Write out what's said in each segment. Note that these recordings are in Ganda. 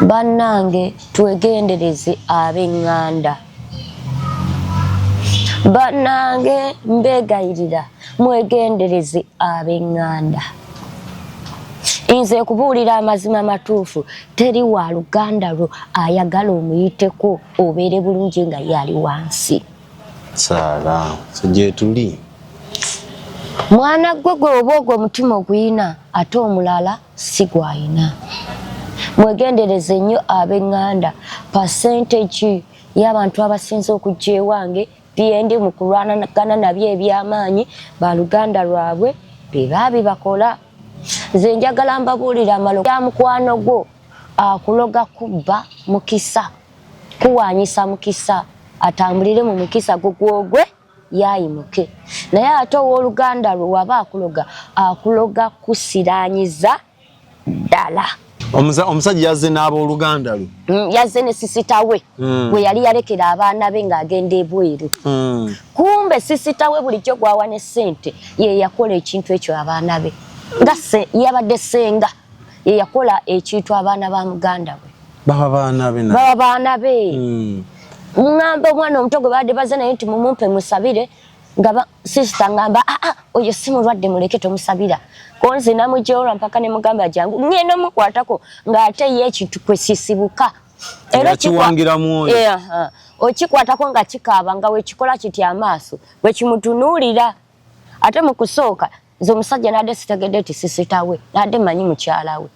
bannange twegendereze ab'eŋŋanda. Bannange mbegayirira mwegendereze ab'eŋŋanda. Nze kubuulira amazima matuufu teri wa luganda lwo ayagala omuyiteko obeere bulungi nga yali wansi. Saala gye tuli. Mwana gwe gwoba ogwo omutima oguyina ate omulala si gwayina. Mwegendereze nnyo ab'eŋŋanda. Percentage y'abantu abasinze okujja ewange byendi mu kulwanagana nabyo eby'amaanyi ba luganda lwabwe biba bibakola. Nze njagala mbabuulira amalo ga mukwano gwo akuloga kubba mukisa kuwanyisa mukisa atambulire mu mukisa gwogwe yayimuke. Naye ate ow'oluganda lwe waba akuloga kusiranyiza ddala. Omusajja yazze n'abooluganda lwe. Yazze ne sisita we bwe yali yalekera abaana be ng'agenda ebweru. Kumbe sisita we bulijjo gwawa ne ssente ye yakola ekintu ekyo abaana be. Nga yabadde senga ye yakola ekintu abaana ba muganda we. Baba baana be. Baba baana be. Ngamba omwana omuto gwe badde baze naye nti mumumpe musabire nga sisita ngamba oyo si mulwadde muleke tomusabira. Konze namujoola mpaka ne mugamba jangu ngenda mukwatako ng'ate ye ekintu kwe sisibuka. Era kiwangira mwoyo. Okikwatako nga kikaaba nga wekikola kiti amaaso wekimutunuulira. Ate mu kusooka nze omusajja nadde sitegedde ti sisita we nadde manyi mukyala we.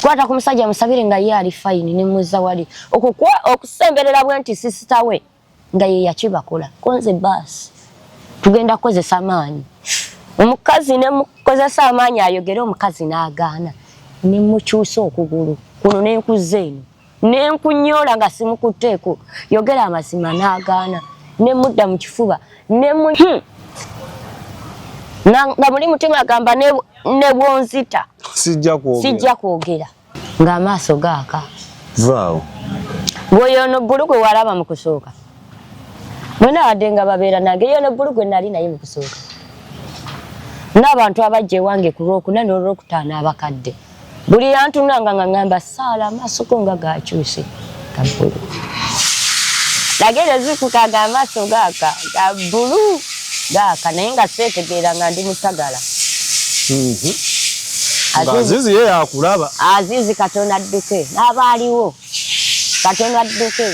Kwata ku musajja musabire nga ye ali fayini ne muzza wali okusemberera bwe nti sisita we nga ye yakibakola. Konze baasi tugenda kukozesa amaanyi. Omukazi ne mukozesa amaanyi ayogere omukazi n'agaana ne mukyusa okugulu kuno n'enkuze eno n'enkunyoola nga simukutteeko yogera amazima n'agaana ne mudda mu kifuba ne nga muli mutima agamba ne bwonzita sijja kwogera ng'amaaso gaaka. Vaawo bw'oyo bbulugwe walaba mu kusooka mwena wadde nga babeera nange yo bbulugwe nali naye mu kusooka. N'abantu abajja ewange ku Lwokuna n'Olwokutaano abakadde buli yantunanga nga ngamba Saala amaaso go nga gakyuse ga bbulu. Nagenda zikukaga amaaso gaaka ga bbulu gaaka naye nga seetegeera nga ndi mutagala. Azizi ye yakulaba. Azizi Katonda adduke n'abaaliwo Katonda adduke.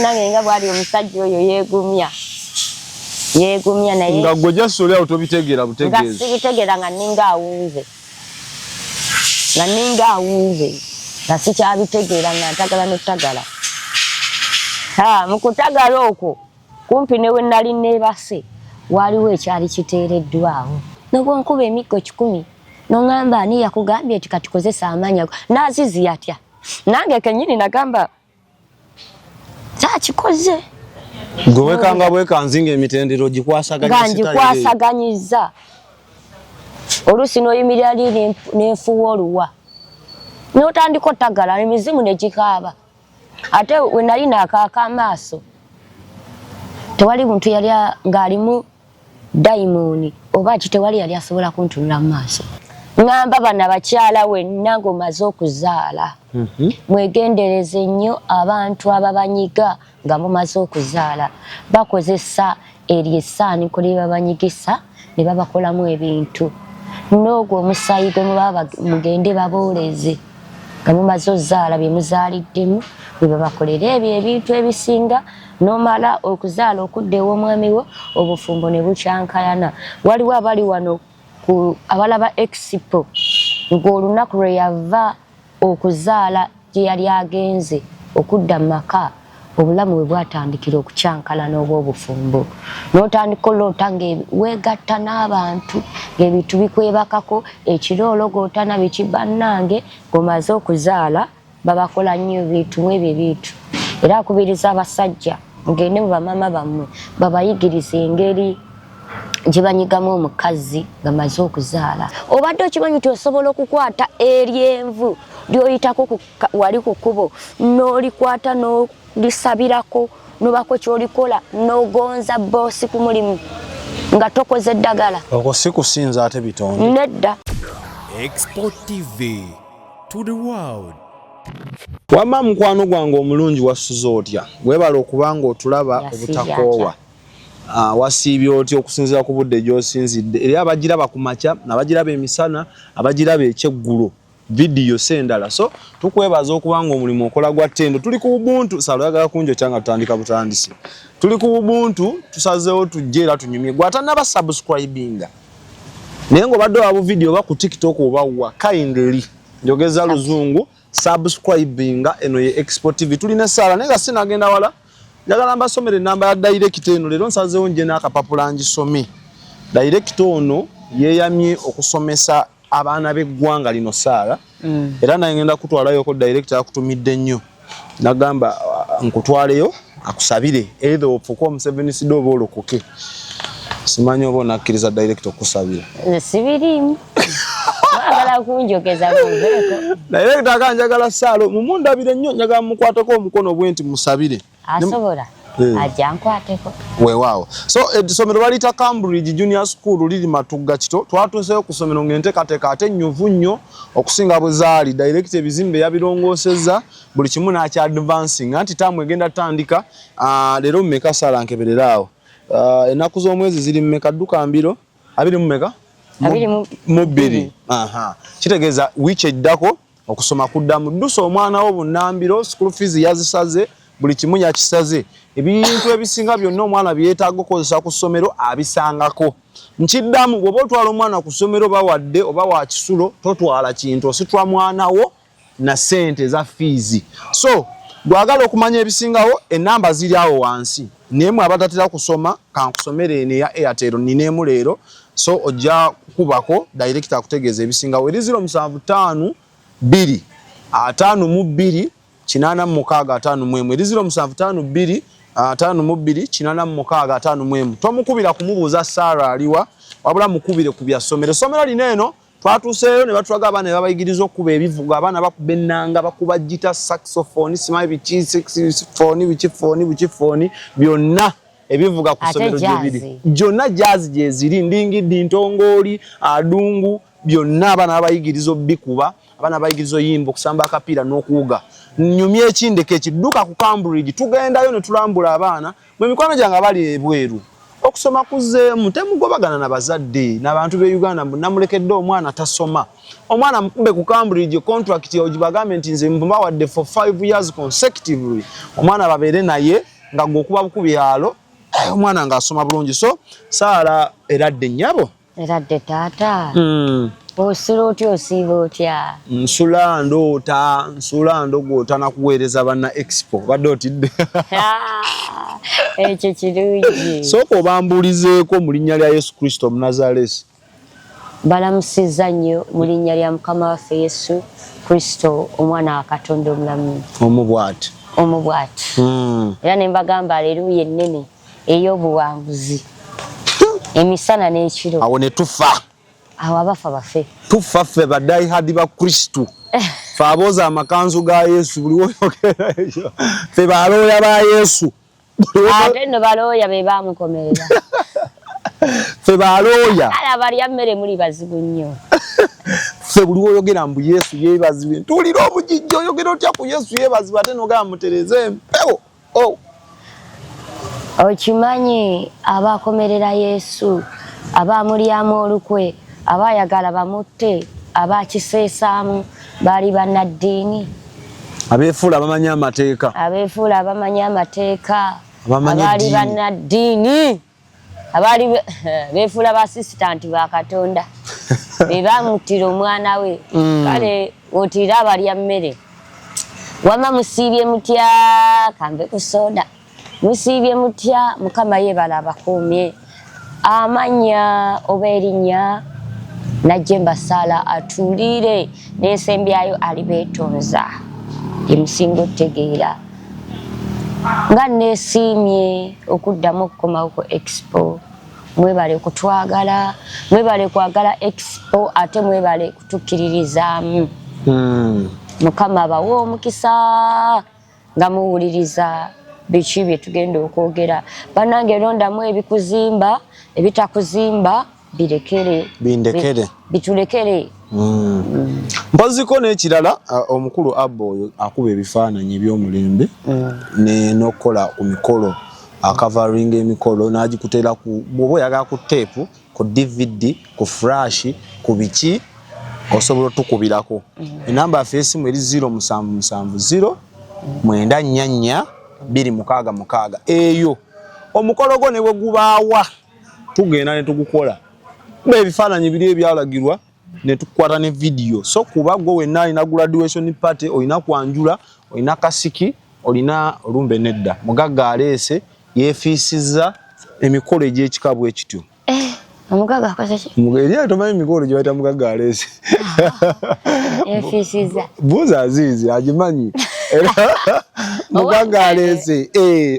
Nange nga bwali omusajja oyo yeegumya naye nga gwe jjassa oli awo tobitegeera butegeezi. Nga sibitegeera nga ninga awunze nga sikyabitegeera nga ntagala n'ottagala. Mu kutagala okwo kumpi ne we nali neebase waliwo ekyali kiteereddwawo. Nobwonkuba emiggo 10 n'oŋŋamba ani yakugambye nti katukozesa amaanyi ago n'Azizi yatya. Nange kennyini nagamba kyakikoze. Gwe wekanga bwekanzinga emitendero gikwasaganyiza. Oluusi n'oyimirira liri n'enfuwa oluwa n'otandika ottagala emizimu ne gikaaba. Ate we nali naakaaka amaaso tewali muntu yali ng'alimu dayimooni oba ki tewali yali asobola kuntunula mu maaso. Ngamba bana bakyala wenna ng'omaze okuzaala mwegendereze nnyo abantu ababanyiga nga mumaze okuzaala. Bakozesa eryessaaniko lye babanyigisa ne babakolamu ebintu. N'ogwo omusaayi gwe mubaba mugende babooleze nga mumaze ozaala bye muzaaliddemu bwe babakolera ebyo ebintu ebisinga n'omala okuzaala okudda ew'omwami wo obufumbo ne bukyankalana. Waliwo abali wano abalaba Expo ng'olunaku lwe yava okuzaala gye yali agenze okudda mu maka obulamu bwe bwatandikira okukyankalana obw'obufumbo. N'otandika oloota ng'wegatta n'abantu ng'ebintu bikwebakako ekirologootana biki bannange ng'omaze okuzaala babakola nnyo ebintu mwebyo ebintu. Era akubiriza abasajja mugende mu bamama bammwe babayigiriza engeri gye banyigamu omukazi nga maze okuzaala. Obadde okimanyi nti osobola okukwata eryenvu ly'oyitako wali ku kkubo n'olikwata n'olisabirako n'obako ky'olikola n'ogonza boosi ku mulimu nga tokoze eddagala. Okwo si kusinza ate bitonde. Nedda. Expo TV. to the world. Wama mukwano gwange omulungi wasuze otya webala okubanga otulaba obutakoowa wasiibye otya okusinziira ku budde gy'osinzidde era abagiraba ku makya n'abagiraba emisana abagiraba ekyeggulo vidiyo sendala so tukwebaza okubanga omulimu okola gwa ttendo tuli ku Ubuntu salagala kunjo kyanga tutandika butandisi tuli ku Ubuntu tusazeewo tujje era tunyumye gwatannaba subscribinga naye ng'obadde waba video oba ku TikTok oba wa kindly njogeza luzungu subscribinga eno ye Export TV tulina sala nenga sinagenda wala njagala mbasomere namba ya direct eno lero nsazeewo nje n'akapapula ngisome direct ono yeeyamye okusomesa abaana b'eggwanga lino saala era naye ngenda kutwalayo ko direct akutumidde nnyo nagamba nkutwaleyo akusabire either ofuko omuseveni sido oba olokoke simanyi oba onakkiriza direct okusabira sibirimu wagala kunjogeza muveeko direct akanjagala saalo mumundabire nnyo njagala mukwateko omukono bwenti musabire asobola ajja nkwateko weewaawo so essomero baliyita Cambridge Junior School liri Matugga Kito twatuuseyo ku ssomero ng'enteekateeka ate ennyuvu nnyo okusinga bwe zaali direct ebizimbe yabirongoosezza buli kimu n'akya advancing anti taamu egenda tandika leero mmeka saala nkebereraawo ennaku z'omwezi ziri mmeka dduka mbiro 2 mmeka mu 2 kitegeeza wiiki eddako okusoma kuddamu ddusa omwana wo bunnambiro school fees yazisaze buli kimu yakisaze ebintu ebisinga byonna omwana byetaaga okukozesa ku ssomero abisangako nkiddamu bw'oba otwala omwana ku ssomero bawadde oba wa kisulo totwala kintu ositwa mwana wo na ssente za fees so bwagala okumanya ebisingawo enamba ziri awo wansi neemu abatatera kusoma kankusomere ene ya Airtel nineemu leero so ojja kukubako direct akutegeeza ebisingawo eri 075 2 52 865 eri 075 2 865 tomukubira kumubuuza Sarah aliwa wabula mukubire ku bya ssomero ssomero lino eno twatuuseeyo ne batulaga abaana babayigiriza okuba ebivuga abaana bakuba ennanga bakuba gita saxophone simanyi biki saxophone byonna ebivuga ku ssomero gye biri gyonna jazz gye ziri ndingiddi ntongooli adungu byonna abaana babayigiriza obikuba abaana babayigiriza oyimba okusamba akapiira n'okuwuga nnyumya ekindeko ekidduka ku Cambridge tugendayo ne tulambula abaana mwe mikwano gyange bali ebweru okusoma kuzeemu temugobagana na bazadde n'abantu b'e Uganda namulekedde omwana tasoma omwana mukube ku Cambridge contract ogibagambe nti nze mbawadde for 5 years consecutively omwana babeere naye nga gwokuba bukubyalo omwana ng'asoma bulungi so Saala eradde nnyabo eradde taata osula otya osiiba otya nsula ndogoota nakuweereza banna expo badde otidde ekyo kirungi sooka obambuulizeeko mu linnya lya Yesu Kristo Omunazaalesi balamusizza nnyo mu linnya lya Mukama waffe Yesu Kristo omwana wa Katonda omulamu omubwati era ne mbagamba aleluya ennene ey'obuwanguzi emisana n'ekiro awo ne tufa awo abafa bafe tufa ffe badaihadi ba Kristo ffe abooza amakanzu ga Yesu buli woyogera ekyo ffe balooya ba Yesu ate nno balooya be bamukomerera ffe balooya kale abalya mmere muli bazibu nnyo ffe buli woyogera mbu Yesu yeebazibwe tuwulira obugijja oyogera otya ku Yesu yeebazibwe ate nogamba mutereze empewo okimanyi abakomerera Yesu abamulyamu olukwe abayagala bamutte abakiseesaamu baali bannaddiini abeefuula bamanyi amateeka abaali bannaddiini abaali beefuula basisitanti ba Katonda be bamuttira omwana we kale otira abalya mmere wama musiibye mutya kambe ku soda musiibye mutya Mukama yeebala abakuumye amanya oba erinnya najje Saala atuulire n'ensembyayo alibeetonza emusinga otegeera nga neesiimye okuddamu okukomawo ku expo mwebale kutwagala mwebale kwagala expo ate mwebale kutukkiririzaamu Mukama abawe omukisa nga muwuliriza biki bye tugenda okwogera bannange londamu ebikuzimba ebitakuzimba birekere bindekere bitulekere Mpoziko n'ekirala omukulu Abbo oyo akuba ebifaananyi eby'omulembe ne nokola ku mikolo akavaringa emikolo n'agikutera ku bw'oba oyagala ku tape ku DVD ku flash ku biki osobola tukubirako enamba yaffe y'essimu eri 0770 944 266 eyo omukolo gwo ne bwe gubaawa tugenda ne tugukola ebifaananyi biri ebyalagirwa ne tukwata ne video so kuba gwe wenna alina graduation party olina kwanjula olina kasiki olina olumbe nedda mugagga aleese yeefiisizza emikolo egy'ekikabu ekityo omugagga akoze ki mugeri tomanyi emikolo gye bayita mugagga aleese yeefiisizza buuza Azizi agimanyi mugagga aleese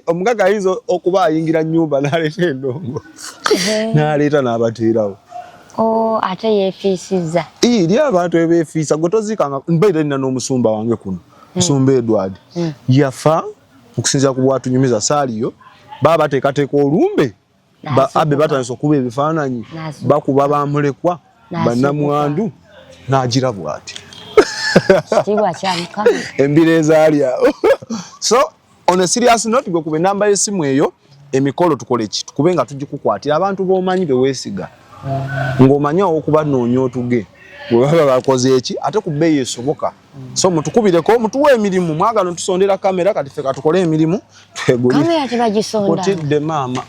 omugagga ayinza okuba ayingira nnyumba n'aleeta endongo n'aleeta n'abateerawo ate yeefiisizza eri abantu ebeefiisa gwe toziikanga mbaire nina n'omusumba wange kuno musumba Edward yafa okusinziira ku bwatunyumiza saaliyo baba bateekateeka olumbe abe batandise okuba ebifaananyi bakuba bamulekwa bannamwandu n'agira bw'ati kitiibwa kya Mukama embira ezaalyawo so on a serious note gwe kuba enamba y'essimu eyo emikolo tukole ki tukube nga tugikukwatira abantu b'omanyi beweesiga ng'omanyi okuba noonya otuge bwe baba bakoze eki ate ku bbeeyi esoboka so mutukubireko mutuwe emirimu mwagala tusondera kamera kati ffe katukole emirimu twegulire kamera tebagisonda otidde maama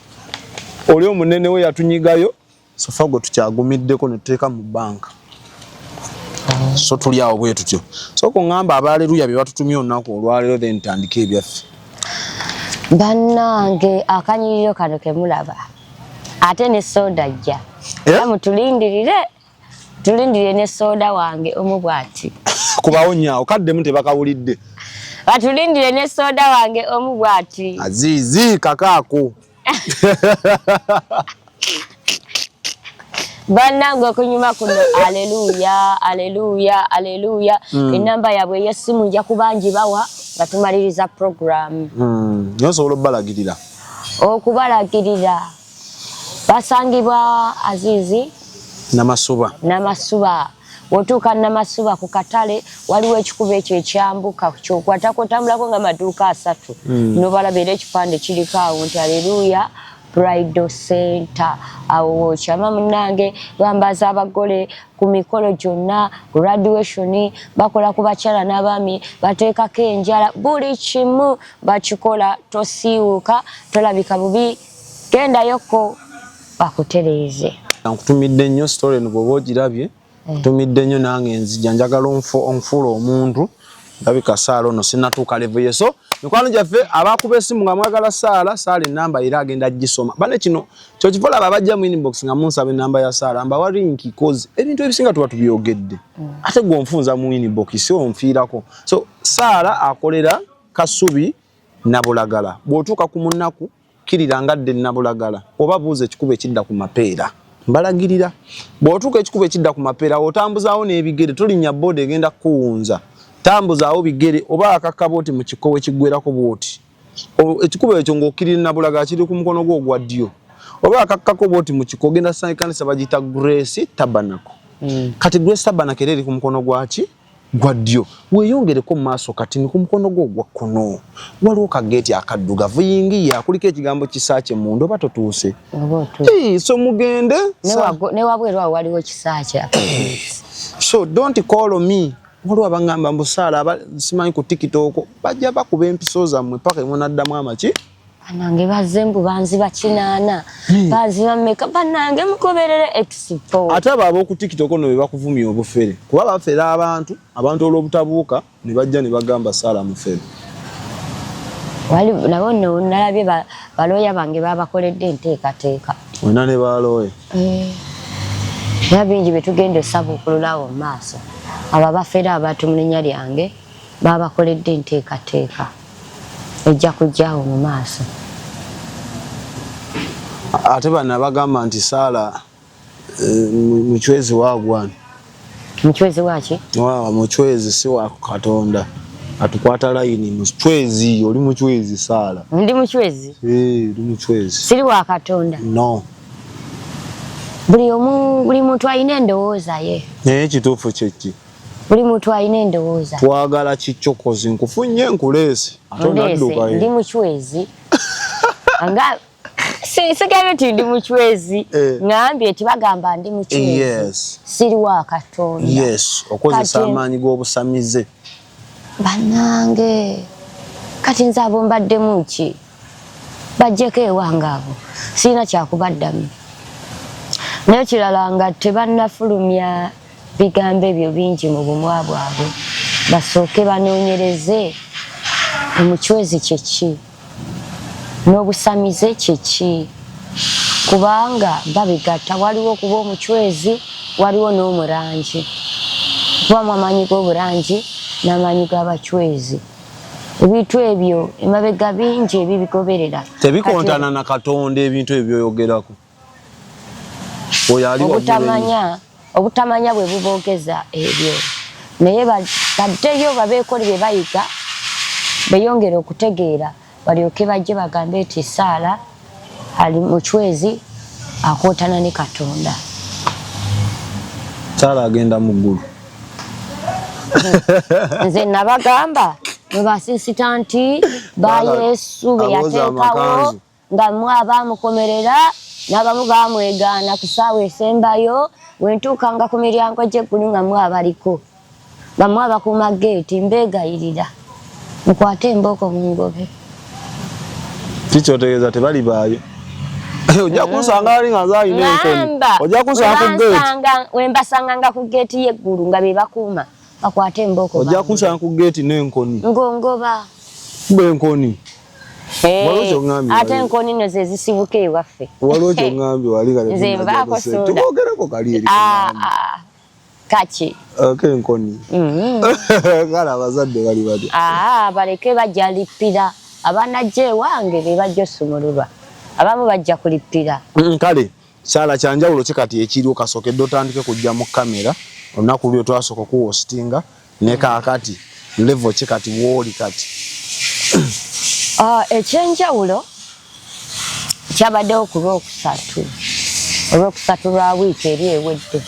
oli omunene we yatunyigayo sofa gwe tukyagumiddeko ne tuteeka mu banka so tuli awo bwe tutyo so kuŋŋamba abaleluya bye batutumye olunaku olwaleero then ntandike ebyaffe bannange akanyiriro kano kemulaba ate ne soda jja mutulindirire ne soda wange omu bw'ati kubawo nyaawo kaddemu tebakawulidde batulindire ne soda wange omu bw'ati Azizi kakaako bannange okunyuma kuno aleluya aleluya aleluya enamba yabwe y'essimu nja kubangibawa nga tumaliriza programu nyosobola okubalagirira basangibwa Azizi Namasuba wotuuka Namasuba ku katale waliwo ekikubo ekyo ekyambuka kyokwatako otambulako nga maduuka 3 nobalabira ekipande kiriko awo nti aleluya Bridal Center awo kyama munange bambaza abagole ku mikolo gyonna graduation bakola ku bakyala n'abaami bateekako enjala buli kimu bakikola tosiiwuka tolabika bubi gendayoko bakutereeze nkutumidde nnyo story eno bw'oba ogirabye nkutumidde nnyo nange nzija njagala onfuula omuntu ndabika Saala ono sinnatuuka level ye so mikwano gyaffe abakuba essimu nga mwagala Saala enamba era agenda gisoma bane kino kyo kivola abajja mu inbox nga munsaba enamba ya Saala mbawa link cause ebintu ebisinga tuba tubyogedde ate gw'onfunza mu inbox si onfiirako so Saala akolera Kasubi Nabulagala bw'otuuka ku munnaku kirira ngadde Nabulagala oba buuza ekikubo ekidda ku mapeera mbalagirira bw'otuuka ekikubo ekidda ku mapeera otambuzaawo n'ebigere tolinnya boda egenda kuwunza tambuzaawo bigere oba akakabooti mu kikowe kiggwerako bwoti ekikubo ekyo ng'okkirira Nabulagala kiri ku mukono gwo ogwa ddyo oba akakkako bwoti mu kiko ogenda kanisa bagiyita Grace Tabernacle kati Grace Tabernacle era eri ku mukono gwaki gwa ddyo weeyongereko mu maaso kati ni ku mukono gwo ogwa kkono waliwo kageeti akaddugavu yingiya kuliko ekigambo kisaace munda oba totuuse so mugende ne wabweru awo waliwo kisaace so don't call me waliwo abangamba mbu Saala simanyi ku TikTok bajja bakuba empiso zammwe paka emwe naddamu amaki banange bazze mbu banziba kinaana banziba mmeka banange mugoberere expo ate abo ab'oku TikTok no be bakuvumya obufere kuba bafera abantu olw'obutabuuka ne bajja ne bagamba Saala mufere wali nabo nalabye balooya bange babakoledde enteekateeka wena ne balooya era bingi betugenda essabuukululawo mu maaso abo bafera abantu mu linnya lyange babakoledde enteekateeka ejja kujjaawo mu maaso ate bano bagamba nti Saala muchwezi wagwana muchwezi waki muchwezi si wa Katonda atukwata layini muchwezi oli muchwezi Saala ndi muchwezi ndi muchwezi siri wa Katonda no buli muntu alina endowooza ye naye ekituufu kyeki buli muntu alina endowooza. Twagala kichokozi nkufunye nkuleese ate onadduka ndi muchwezi anga sigabe ti ndi muchwezi ngambye tibagamba ndi muchwezi. Yes. Siri wa Katonda. Yes, okozesa amaanyi g'obusamize. Banange kati nze abo mbaddemu ki bajjeko ewange abo sirina kyakubaddamu naye kirala nga tebannafulumya bigambo ebyo bingi mu bumwa bwabwe basooke banoonyereze omuchwezi kyeki n'obusamize kyeki kubanga babigatta waliwo okuba omuchwezi waliwo n'omurangi kubamu amaanyi g'oburangi n'amaanyi g'abachwezi. Ebintu ebyo emabega bingi ebibigoberera tebikontana na Katonda ebintu ebyoyogerako oyo ali obutamanya bwe buboogeza ebyo naye baddeyo babeekole bye bayiga beyongere okutegeera balyoke bajje bagambe nti Saala ali muchwezi akootana ne Katonda. Saala agenda mu ggulu. Nze nabagamba nebasisita nti ba Yesu be yateekawo nga mmwe abaamukomerera n'abamu baamwegaana ku ssaawa esembayo wentuukanga ku miryango gy'eggulu nga mmwe abaliko bammwe abakuuma geeti mbeegayirira mukwate embooko mu ngobe. Kikyotegeeza tebali baayo. Ojja kunsanga ali nga zaalina enkoni. Ojja kunsanga ku geeti. Wembasanganga ku geeti y'eggulu nga be bakuuma bakwate embooko. Ojja kunsanga ku geeti n'enkoni. Ngongoba. Kuba enkoni. Ate enkoni no ze zisibuka ewaffe. Waliwo ky'oŋŋambye wali kale. Nze mbaako soda. Tuboogereko kali eri. Kaki. Enkoni. Kale abazadde bali bali. Baleke bajja lippira. Abanajja ewange be bajja osumululwa. Abamu bajja kulippira. Kale Saala kyanjawulo ki kati ekiriwo kasookedde otandike kujja mu kamera olunaku lwe twasooka okuwositinga ne kaakati level ki kati wooli kati. Ekyenjawulo kyabaddewo ku Olwokusatu lwa wiiki eri ewedde.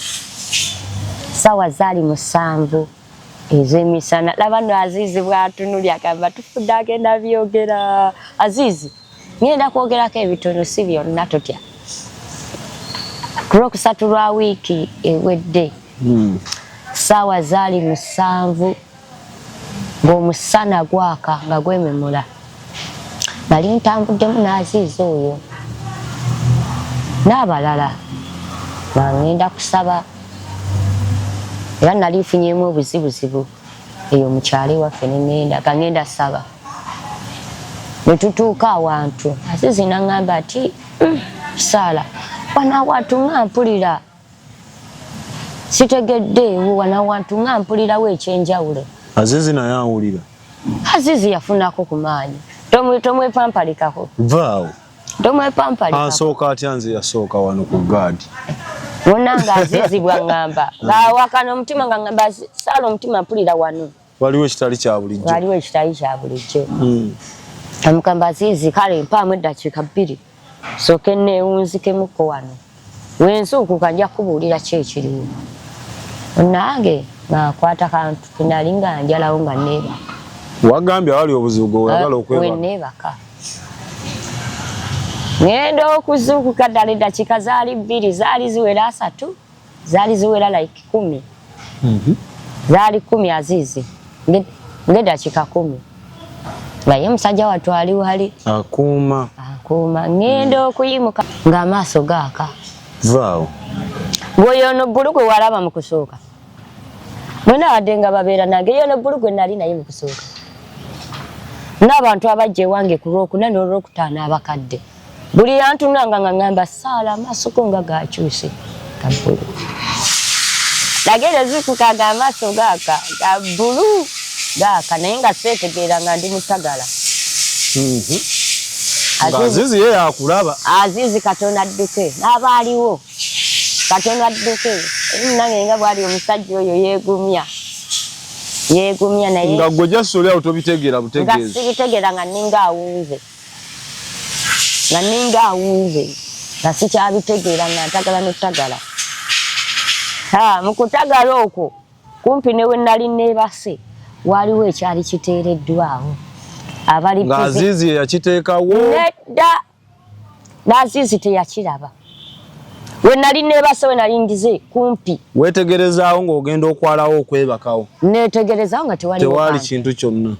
Ssaawa zaali 7 ez'emisana. Laba no Azizi bw'atunulya agamba tufudde agenda byogera. Azizi ngenda kwogerako ebitono si byonna totya. Ku Lwokusatu lwa wiiki ewedde ssaawa zaali 7 ng'omusana gwaka nga gwememula. Nali ntambuddemu n'Azizi oyo n'abalala nga ngenda kusaba era nali nfunyemu obuzibuzibu eyo mu kyalo ewaffe nga ngenda saba. Ne tutuuka awantu Azizi n'aŋŋamba ati Saala wano awantu nga mpulira sitegeddeewo wano awantu nga mpulirawo ekyenjawulo. Azizi naye awulira. Azizi yafunako ku maanyi. Tomwepampalikako. Vaawo. Tomwepampalikako. Asooka atya nze yasooka wano ku gaadi. Wonna nga Azizi bw'aŋŋamba. Ng'awakana omutima nga ŋŋamba Saala omutima mpulira wano. Waliwo ekitali kya bulijjo. Waliwo ekitali kya bulijjo. Amugamba Azizi kale mpaamu eddakiika 2 sooke nneewunzikemukko wano. Wenzuukuka nja kubuulira ki ekiriwo. Nange nkwata kantu kenali nga njalawo nga neebaka. Wagambye awali obuzibu gweoyagala okwebaka. Neebaka. Ngenda okuzuukuka ddala eddakiika zaali 2 zaali ziwera 3 zaali ziwera like 10. Zaali 10 Azizi ng'eddakiika 10. Naye musajja wattu ali wali. Akuuma. Ngenda okuyimuka ng'amaaso gaaka. Vaawo. Gwe ono bbulugwe walaba mu kusooka. Mwena wadde nga babeera nange yono bbulugwe nali naye mu kusooka. N'abantu abajja ewange ku Lwokuna n'Olwokutaano abakadde. Buli yantunanga nga ŋŋamba Saala amaaso go nga gakyuse ga bbulu. Nagenda zikuka ng'amaaso gaaka ga bbulu gaaka naye nga seetegeera nga ndi mutagala. Azizi ye yakulaba. Azizi Katonda adduke n'abaaliwo. Katonda adduke. Nange nga bwali omusajja oyo yeegumya naye. Nga gwe jjassa oli awo tobitegeera butegeezi. Nga sibitegeera nga ninga awunze. Nga sikyabitegeera nga ntagala n'ottagala. Mu kutagala okwo kumpi ne we nali neebase waliwo ekyali kiteereddwawo abali nga Azizi yakiteekawo nedda n'Azizi teyakiraba we nali neebase we nali ndize kumpi weetegerezaawo ng'ogenda okwalawo okwebakawo neetegerezaawo nga tewali kintu kyonna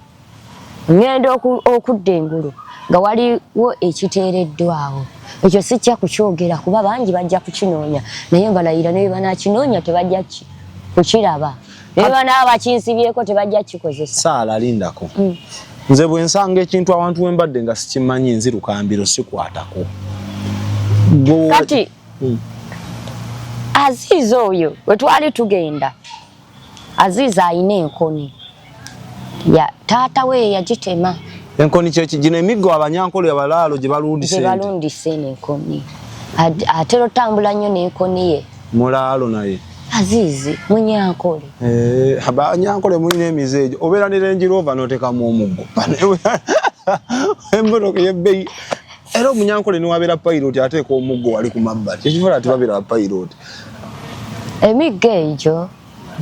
ngenda okudda engulu nga waliwo ekiteereddwawo ekyo sijja kukyogera kuba bangi bajja kukinoonya naye mbalayira ne banakinoonya tebajja kukiraba ne banaaba bakinsibyeko tebajja kikozesa saala lindako nze bwe nsanga ekintu awantu wembadde nga sikimanyi nzirukambiro sikwatako kati Azizi oyo we twali tugenda Azizi ayina enkoni ya taata we yagitema enkoni kyekigina emiggo abanyankole abalaalo gye balundise n'enkoni ate otambula nnyo n'enkoni ye mulaalo naye Azizi munyankole abanyankole mulina emize egyo obeera ne Range Rover n'otekamu omuggo emmotoka ey'ebbeeyi era omunyankole niwabeera pilot ateeka omuggo wali ku mabbali kyekifuula ati babeera pilot emiggo egyo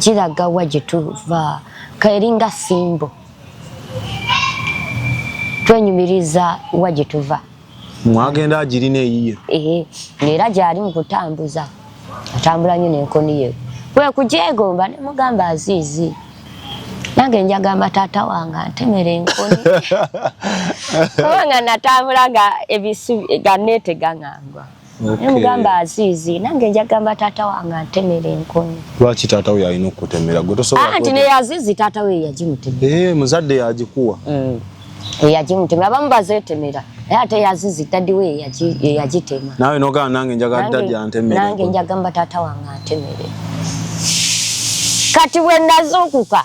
giraga wa gye tuva kaeringa simbo twenyumiriza wa gye tuva mwagenda agirina eyiye era gyali mu kutambuza atambula nnyo n'enkoni ye kwe kugyegomba ne mugamba Azizi nange njagamba taata wange antemera enkoni kubanga natambula nga ebisu ganneetega ngangwa ne mugamba Azizi nange njagamba taata wange antemera enkoni lwaki taata we yalina okutemera gwe tosobola anti ne Azizi taata we yagimutemera muzadde yagikuwa yagimutemera abamu bazeetemera ate Azizi taddi we yagitema naawe nogamba nange njagala dda gyantemere nange njagamba taata wange antemere kati bwe nazuukuka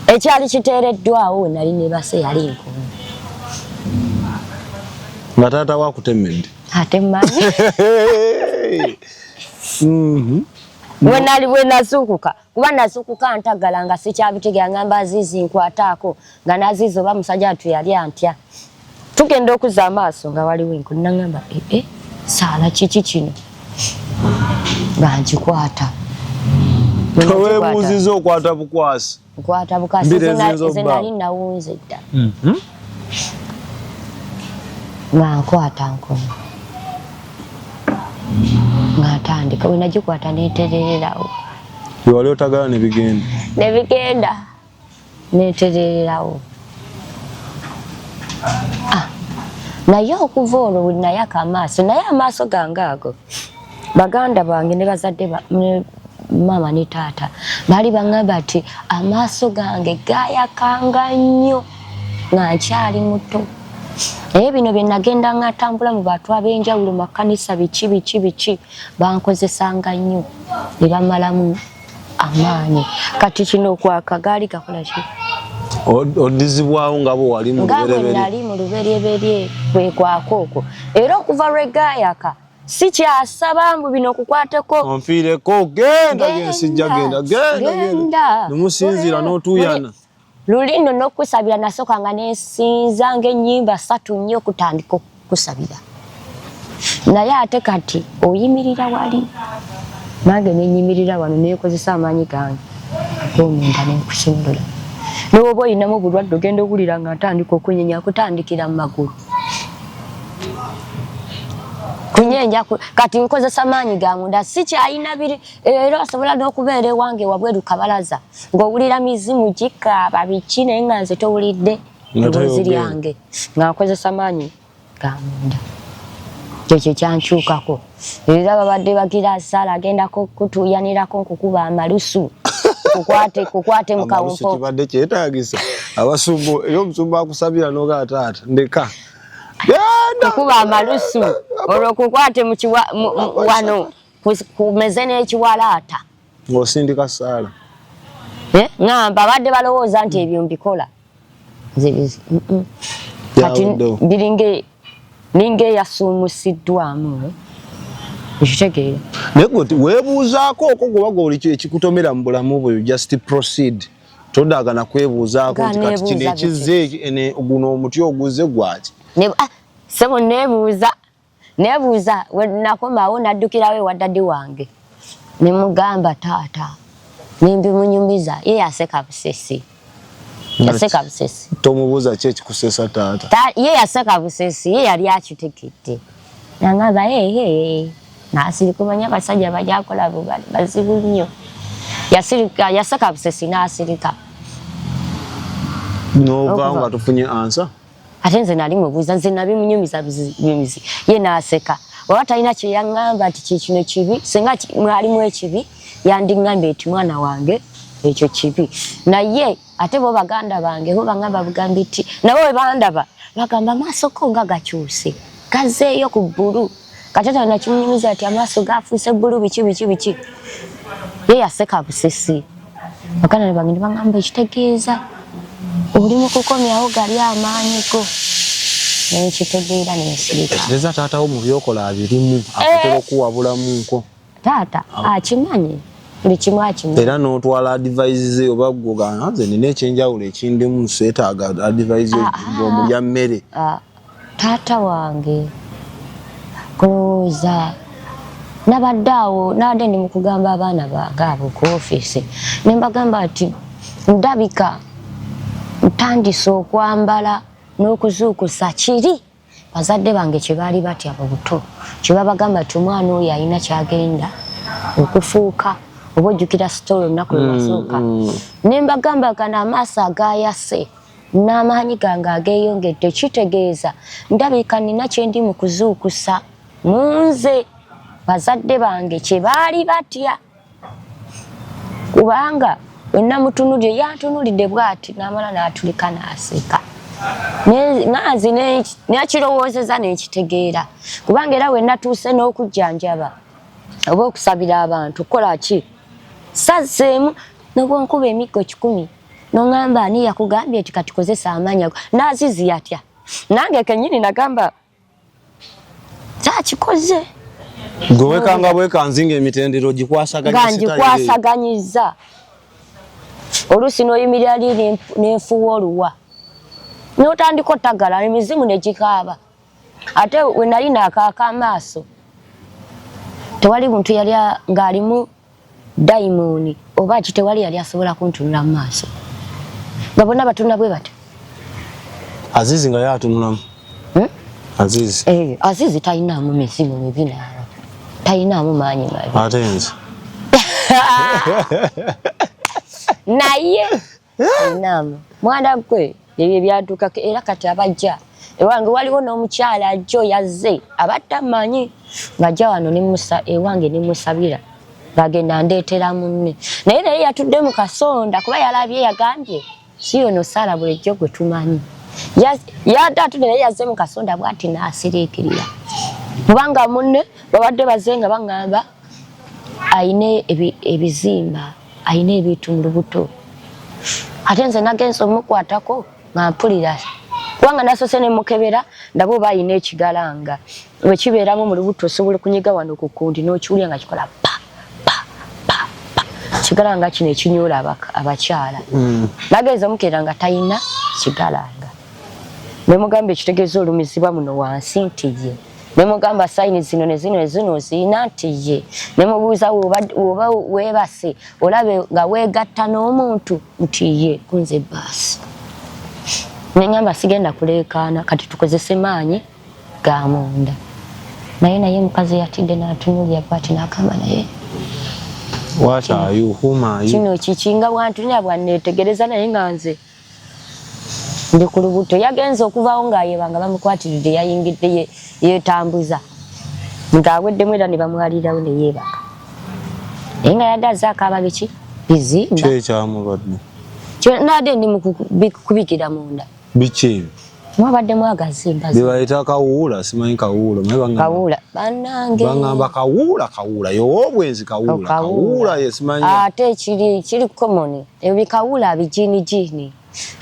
ekyali kiteereddwawo nali neebase yali enkoni nga taata waakutemedde ate mmanyi bwe nazuukuka kuba nazuukuka ntagala nga sikyabitegera ngamba Azizi nkwataako nga n'Azizi oba musajja atu yali antya tugenda okuzza amaaso nga waliwo enkoni nagamba saala kiki kino nga nkikwata weebuuziza okwata bukwasi nkwata bukwasi ze nali nawunze dda nga nkwata nkoni nga ntandika we nagikwata neeterererawo wali otagala nebigenda neeterererawo naye okuva olwo bwe nayaka amaaso naye amaaso gange ago baganda bange ne bazadde mama ne taata baali baŋŋamba nti amaaso gange gayakanga nnyo nga nkyali muto naye bino bye nagenda ngatambula mu bantu ab'enjawulo mu makanisa biki bankozesanga nnyo ne bamalamu amaanyi kati kino kwakagaali gakola ki odizibwawo nga bo wali mu lubereberye nali mu lubereberye kwekwako okwo era okuva lwe gaayaka sikyasaba mbu bino okukwateko onfiireko genda sijja genda nemusinziira n'otuuyana luli nno n'okusabira nasooka nga nesinza ng'ennyimba 3 nnyo okutandika okusabira naye ate kati oyimirira wali nange nenyimirira wano neekozesa amaanyi gange g'omunda n'enkusumulula n'oba oyinamu obulwadde ogenda owulira nga ntandika okunyenya kutandikira mu magulu kunyenya kati nkozesa maanyi ga munda sikyalina biri era osobola n'okubeera ewange wabweru kabalaza ng'owulira mizimu gikaaba biki naye nga nze towulidde eddoboozi lyange nga nkozesa maanyi ga munda kyekyo kyankyukako era babadde bagira Saala agendako kutuuyanirako nkukuba amalusu kukwate mu kawumpo kibadde kyetaagisa abasumbu era omusumbu akusabira n'ogaa taata ndeka kukuba amalusu olwo kukwate wano kumeze n'ekiwalaata ng'osindika Saala ngamba badde balowooza nti ebyo mbikola kati ninga eyasuumusiddwamu ekitegeera naye gwe weebuuzaako okwo gwebaga oli ekikutomera mu bulamu bwe just proceed todaagana kwebuuzaako nti kati kino ekizze guno omuti oguze gwaki sebo nebuuza we nakomawo naddukirawo ewa daddi wange Nimugamba taata. Nimbi munyumiza ye yaseka busesi. Yaseka busesi. Tomubuza chechi kusesa taata. Ye yaseka busesi ye yali akitekete. Nangaba nasiri kumanya basajja bajakola bugali bazibu nnyo. Yaseka busesi nasirika. Nova tufunye answer. Atenze nali mubuza nze nabimunyumiza bimizi. Ye naseka. Wata ina kye yangamba ati kino kibi senga mwalimu ekibi yandingambe eti mwana wange ekyo kibi. Naye ate bo baganda bange bo bangamba bugambiti nabo bandaba bagamba maaso ko nga gakyuse gazeeyo ku bbulu katata na kimunyumiza ati amaaso gafuuse bbulu biki ye yaseka busesi bakana bange bangamba ekitegeeza oli mu kukomyawo gali amaanyi go nekitegeera n'ensirika leza taata wo mu byokola abirimu akutera okuwabulamu nko taata akimanyi buli kimu akimanyi era n'otwala advice oba gwoga nze nina ekyenjawulo ekindimu seetaaga advice ng'omulya mmere taata wange kuza nabadde nade ndi mu kugamba abaana bange abo ku ofiisi ne mbagamba ati ndabika ntandise okwambala n'okuzuukusa kiri bazadde bange kye baali batya mu buto kye babagamba ati omwana oyo alina kyagenda okufuuka oba ojjukira sitolo olunaku lwe wasooka ne mbagamba kana amaaso agayase n'amaanyi gange ageeyongedde kitegeeza ndabika nina kye ndi mu kuzuukusa munze bazadde bange kye baali batya kubanga wenna mutunulire yantunulidde bw'ati n'amala n'atulika n'aseka nazi nekirowoozeza nekitegeera kubanga era wenna tuuse n'okujjanjaba oba okusabira abantu kola ki sazzeemu nobwonkuba emiggo 10 noŋŋamba ani yakugambye eti kati kozesa amaanyi ago n'azizi yatya nange kennyini nagamba kyakikoze gwewekanga bwekanzinga emitendero gikwasaganyiza oluusi n'oyimirira liri n'enfuwa oluwa n'otandika ottagala emizimu ne gikaaba ate we nali naakaaka amaaso tewali muntu yali ng'alimu dayimooni oba ki tewali yali asobola kuntunula mu maaso nga bonna batunula bwe bati Azizi nga yatunulamu Azizi Azizi talinaamu mizimu mibi naaba talinaamu maanyi mabi ate nze naye talinaamu mwana gwe ebyo byatuukako era kati abajja ewange waliwo n'omukyala ajjo yazze abadde amanyi ng'ajja wano ewange nemusabira ng'agenda ndeetera munne naye yatudde mu kasonda kuba yalabye yagambye si yono Saala bulijjo gwe tumanyi yadde atudde naye yazze mu kasonda bw'ati n'asiriikirira kubanga munne babadde bazze nga baŋŋamba ayina ebizimba ayina ebintu mu lubuto ate nze nagenza omukwatako nga mpulira kubanga nasoose ne mukebera ndaba oba ayina ekigalanga bwe kibeeramu mu lubuto osobola okunyiga wano ku kundi n'okiwulira nga kikola pa pa pa pa kigalanga kino ekinyoola abakyala nagenza omukebera nga talina kigalanga ne mugamba ekitegeeza olumizibwa muno wansi nti ye ne mugamba sayini zino ne zino ziyina nti ye ne mubuuza oba weebase olabe nga weegatta n'omuntu nti ye kunze baasi neŋŋamba sigenda kuleekaana kati tukozese maanyi ga munda naye mukazi yatidde n'atunulira bw'ati n'akamba naye What are you? Whom are you? kino kikinga bwantunira bwanneetegereza naye nga nze ndi ku lubuto yagenza okuvaawo ng'ayebanga bamukwatiridde yayingidde yeetambuza ng'aweddemu era ne bamwalirawo ne yeebaka naye nga yadde azaakaaba biki bizimba ki ekyamubadde nadde ndi mukubikira munda biki mwabaddemu agazimba bebayita kawuula simanyi kawuula bannange baŋŋamba kawuula yowoobwenzi kawuula yesimanyi ate kiri komoni ebyo bikawuula bijiinijiini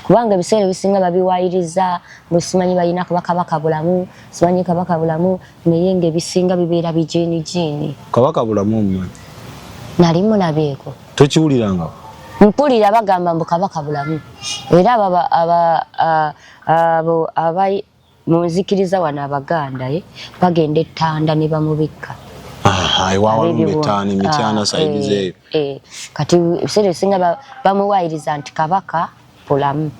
kubanga ebiseera ebisinga babiwaayiriza simanyi balina kabaka bulamu simanyi kabaka bulamu naye ng'ebisinga bibeera bijiinijiini kabaka bulamu omumanyi nali mulabeeko tokiwulirangako mpulira bagamba mbu kabaka bulamu era abo munzikiriza wano abaganda bagenda ettanda ne bamubikka Iwawa mityana side zeyo. Kati ebisere singa bamuwayiriza nti Kabaka pulamu.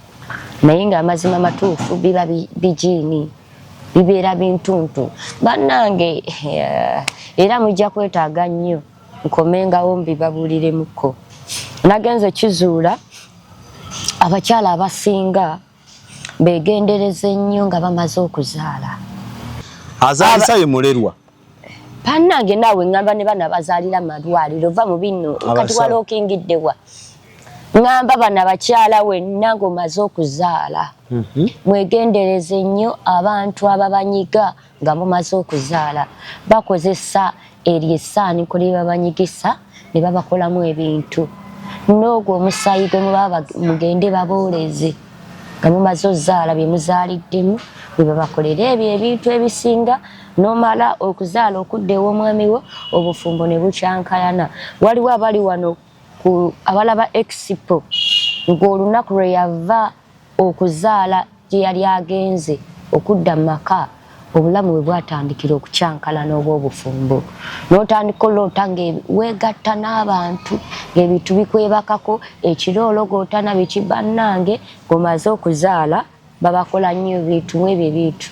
Naye nga amazima matuufu biba bijiini. Bibeera bintuntu. Bannange era mujja kwetaaga nnyo nkomengawo mbibabuuliremuko. Nagenze kizuula abakyala abasinga beegendereza ennyo nga bamaze okuzaala. Azaalisa ye mulerwa. Bannange naawe ngamba ne bana bazaalira malwaliro va mu bino kati wali okingiddewa. Ngamba bana bakyala wenna ng'omaze okuzaala. Mwegendereze nnyo abantu ababanyiga nga mumaze okuzaala. Bakozesa eryessaaniko lye babanyigisa ne babakolamu ebintu. N'ogwo omusaayi gwe mubaba mugende babooleze nga mumaze ozaala bye muzaaliddemu bwe babakolera ebyo ebintu ebisinga n'omala okuzaala okudda ew'omwami wo obufumbo ne bukyankalana. Waliwo abali wano abalaba Expo ng'olunaku lwe yava okuzaala gye yali agenze okudda mu maka obulamu bwe bwatandikira okukyankalana oba obufumbo. N'otandika oloota ng'wegatta n'abantu ng'ebintu bikwebakako ekiro ologootana biki bannange ng'omaze okuzaala babakola nnyo ebintu mu ebyo ebintu.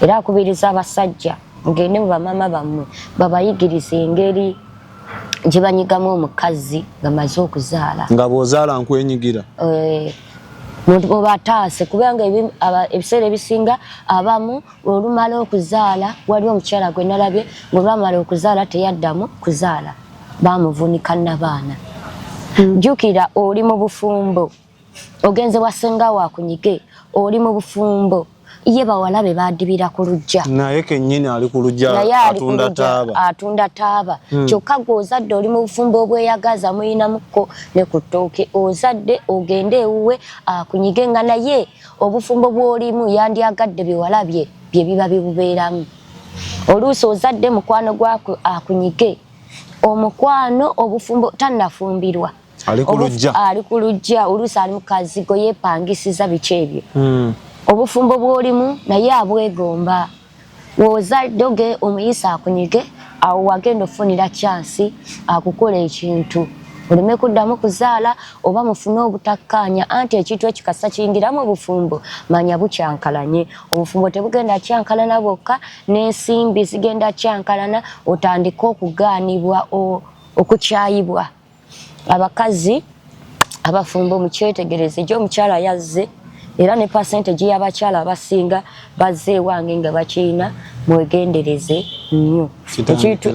Era akubiriza abasajja mugende mu bamama bammwe babayigiriza engeri gye banyigamu omukazi nga maze okuzaala. Nga bw'ozaala nkwenyigira. Mubataase kubanga ebiseera ebisinga abamu olumala okuzaala wali omukyala gwe nalabye ng'olwamala okuzaala teyaddamu kuzaala bamuvunika n'abaana. Jjukira oli mu bufumbo ogenze wasenga wakunyige oli mu bufumbo ye bawala be baadibira ku lujja. Naye kennyini ali ku lujja atunda taaba. Kyokka gwe ozadde oli mu bufumbo obweyagaza muyinamuko ne ku ttooke ozadde ogende ewuwe akunyige nga naye obufumbo bw'olimu yandyagadde biwalabye bye biba bibubeeramu. Oluusi ozadde mukwano gwako akunyige omukwano obufumbo tannafumbirwa. Ali ku lujja oluusi ali mu kazigo yeepangisiza biki ebyo. Obufumbo bw'olimu naye abwegomba. W'ozadde oge omuyisa akunyige awo wagenda ofunira kyansi akukola ekintu. Oleme kuddamu kuzaala oba mufune obutakkaanya anti ekintu ekikasa kiyingiramu obufumbo manya bukyankalanye. Obufumbo tebugenda kyankalana bwokka n'ensimbi zigenda kyankalana otandika okugaanibwa okukyayibwa. Abakazi abafumbo mukyetegereze gye omukyala yazze era ne percentage y'abakyala abasinga bazze ewange nga bakirina mwegendereze nnyo. Ekintu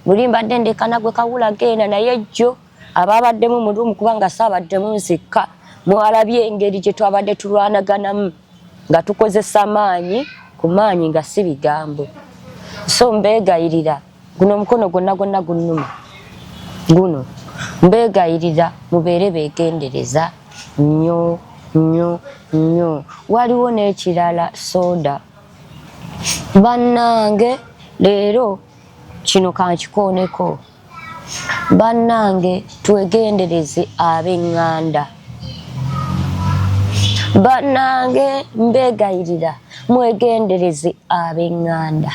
buli mbadde ndekana gwe Kawula genda naye jjo ababaddemu mulumu kubanga saabaddemu nzekka mwalabye engeri gye twabadde tulwanaganamu nga tukozesa maanyi ku maanyi nga si bigambo. So mbeegayirira guno omukono gwonna gwonna gunnuma guno mbeegayirira mubeere beegendereza nnyo nnyo nnyo. Waliwo n'ekirala soda bannange leero kino kankikooneko. Bannange twegendereze ab'eŋŋanda. Bannange mbeegayirira mwegendereze ab'eŋŋanda.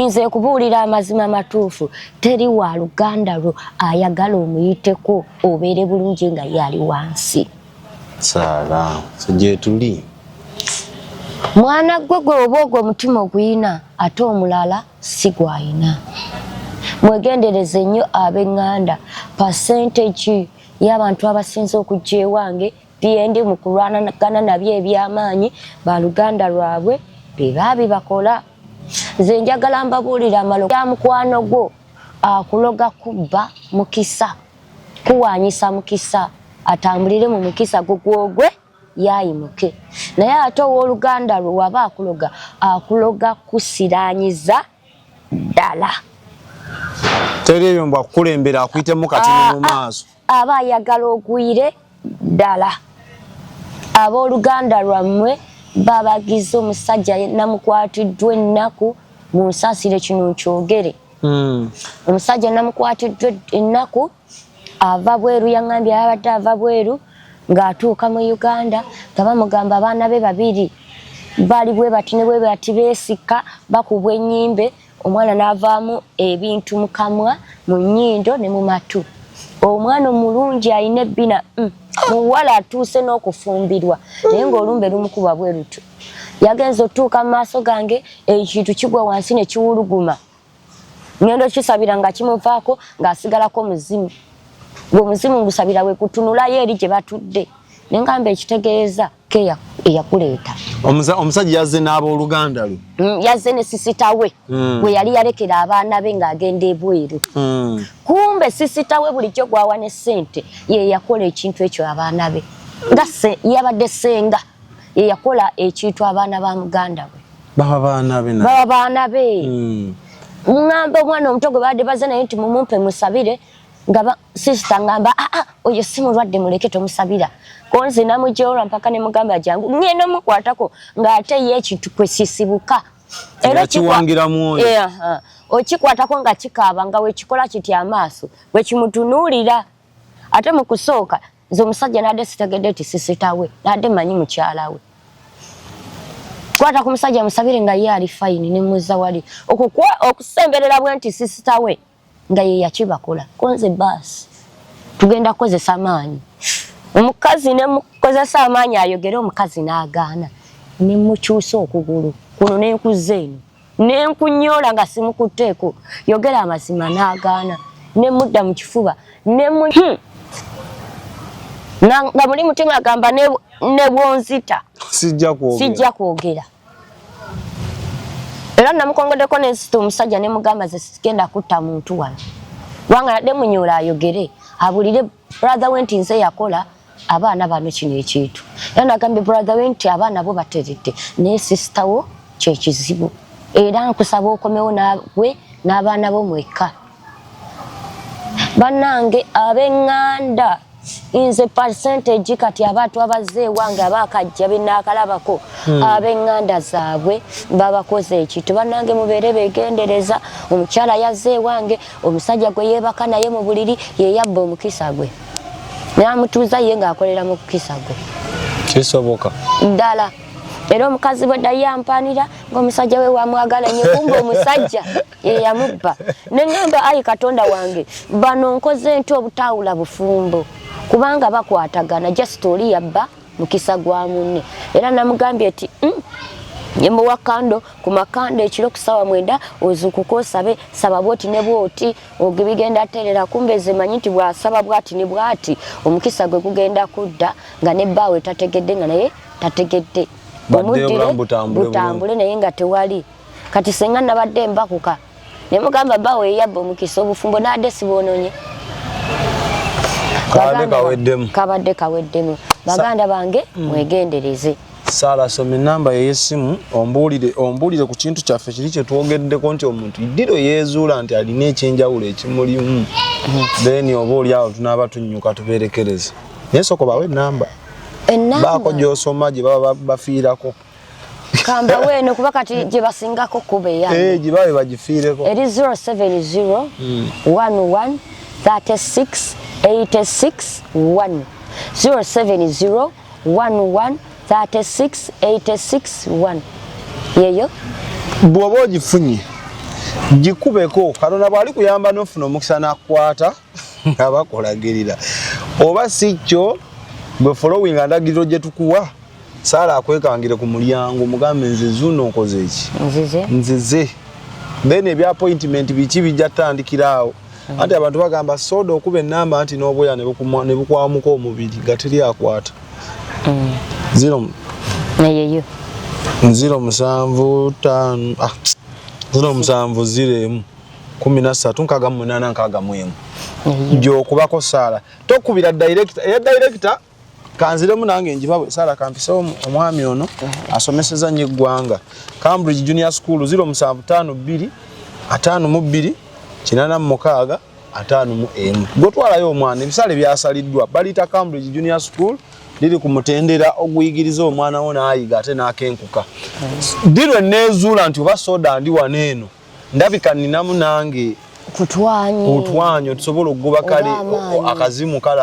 Nze kubuulira amazima matuufu teri wa luganda lwo ayagala omuyiteko obeere bulungi nga yali wansi. Saala gye tuli. Mwana gwe oba ogwo omutima oguyina ate omulala si gwayina. Mwegendereze nnyo ab'eŋŋanda. Percentage y'abantu abasinze okujja ewange byendi mu kulwanagana nabyo eby'amaanyi baluganda lwabwe biba bibakola. Nze njagala mbabuulira amalo ga mukwano gwo akuloga kubba mukisa kuwaanyisa mukisa atambulire mu mukisa gugwogwe yayimuke. Naye ate ow'oluganda lwe waba akuloga kusiraanyiza ddala. Teri ebyo mbu akukulembera akuyitemu katini mu maaso. Aba ayagala ogwire ddala. Ab'oluganda lwammwe babagize omusajja namukwatiddwa ennaku mu nsaasire kino nkyogere. Omusajja namukwatiddwa ennaku ava bweru yaŋŋambye abadde ava bweru ng'atuuka mu Uganda nga bamugamba abaana be babiri bali bwe bati ne bwe bati beesika bakubwa ennyimbe omwana n'avaamu ebintu mu kamwa mu nnyindo ne mu matu. Omwana omulungi ayina ebbina muwala atuuse n'okufumbirwa naye ng'olumbe lumukuba bwe lutu. Yagenza otuuka mu maaso gange ekintu kigwa wansi ne kiwuluguma. Ngendo kisabira nga kimuvaako ng'asigalako muzimu. Omuzimu ngusabira we kutunulayo eri gye batudde. Ne ngamba ekitegeeza ke eyakuleeta. Omusajja yazze n'abooluganda lwe. Yazze ne sisita we. Bwe yali yalekera abaana be ng'agenda ebweru. Kumbe sisita we bulijjo gwawa ne ssente ye yakola ekintu ekyo abaana be. Nga yabadde ssenga ye yakola ekintu abaana ba muganda we. Baba baana be. Baba baana be. Ngamba omwana omuto gwe badde baze naye nti mumumpe musabire. Ngaba sister ngamba oyo si mulwadde muleke tomusabira. Konze namujola mpaka ne mugamba jangu ngenda mukwatako ng'ate ye ekintu kwe sisibuka. Era kiwangira mwoyo. Okikwatako nga kikaaba nga wekikola kiti amaaso wekimutunuulira. Ate mu kusooka nze omusajja n'adde sitegedde ti sisitawe n'adde manyi mukyala we. Kwata ku musajja musabire nga ye ali fayini ne muzza wali okusemberera bwe nti sisitawe nga ye yakibakola. Konze basi tugenda kozesa maanyi. Omukazi ne mukozesa amaanyi ayogere omukazi n'agaana. Ne mukyusa okugulu kuno n'enkuze eno n'enkunyoola nga simukutteeko yogera amazima n'agaana ne mudda mu kifuba ne nga muli mutima agamba ne bwonzita sijja kwogera. Era namukongoddeko n'ensita omusajja ne mugamba ze sigenda kutta muntu wano. Wanga nadde munyoola ayogere abulire brother we nti nze yakola abaana bano kino ekintu. Era nagambye brother we nti abaana bo bateredde naye sister wo kye kizibu. Era nkusaba okomewo nawe n'abaana bo mwekka. Bannange ab'eŋŋanda inze percentage kati abantu abazze wange abakajja benaakalabako ab'eŋŋanda zaabwe babakoze ekintu. Bannange mubeere beegendereza. Omukyala yazze wange omusajja gwe yeebaka naye mu buliri ye yabba omukisa gwe n'amutuuza ye ng'akolera mu kukisa gwe. Kisoboka ddala. Era omukazi bwe dda yampanira ng'omusajja we wamwagala nnyo kumbe omusajja ye yamubba. Ne ŋŋamba ayi Katonda wange bano nkoze nti obutaawula bufumbo kubanga bakwatagana just oli yabba mukisa gwa munne. Era namugambye eti yemuwa kando ku makando ekiro ku ssaawa 9 ozuukuka osabe saba bwoti ne bwoti ogibigenda terera kumbe ze manyi nti bwasaba bwati ne bwati omukisa gwe gugenda kudda nga ne bbaawe tategedde nga naye tategedde. Omuddire butambule naye nga tewali. Kati senga nabadde mbakuka ne mugamba bbaawe yabba omukisa obufumbo n'adde siboononye. Kabadde kaweddemu. Baganda bange mwegendereze. Sala some namba y'essimu ombuulire ku kintu kyaffe kiri kye twogeddeko nti omuntu iddiro yeezuula nti alina ekyenjawulo ekimulimu. Then oba oli awo tunaaba tunnyuka tubeerekereze. Naye sooka bawe ennamba. Baako gy'osoma gye baba bafiirako. Kamba weeno kuba kati gye basingako kuba eyange. Gye babe bagifiireko. Eri 070 11 36 86 1. 070 11 36 86 1. Yeyo bw'oba ogifunye gikubeko Katonda bw'ali kuyamba n'ofuna omukisa n'akwata nga bakolagirira oba si kyo bwe following ndagiriro gye tukuwa Sala akwekangire ku mulyango mugambe nze zuno nkoze eki nzize then ebya appointment biki bijja tandikiraawo ate abantu bagamba soda okuba ennamba nti n'obwoya ne bukwamuka omubiri nga teri akwata. Zero yeyo 075 070 13 nkagamunana nkagamwemu gyokubako Sala tokubira director kanziremu nange njibabwe Sala kampisewo omwami ono asomeseza nnyo eggwanga Cambridge Junior School 075 52 86 51 gotwalayo omwana ebisale byasaliddwa balita Cambridge Junior School liri kumutendera oguyigiriza omwana wo n'ayiga ate n'akenkuka. Dirwe nezuula nti oba soda ndi waneeno ndabika ninamu nange kutwanyo tusobola okugoba kale akazimu kale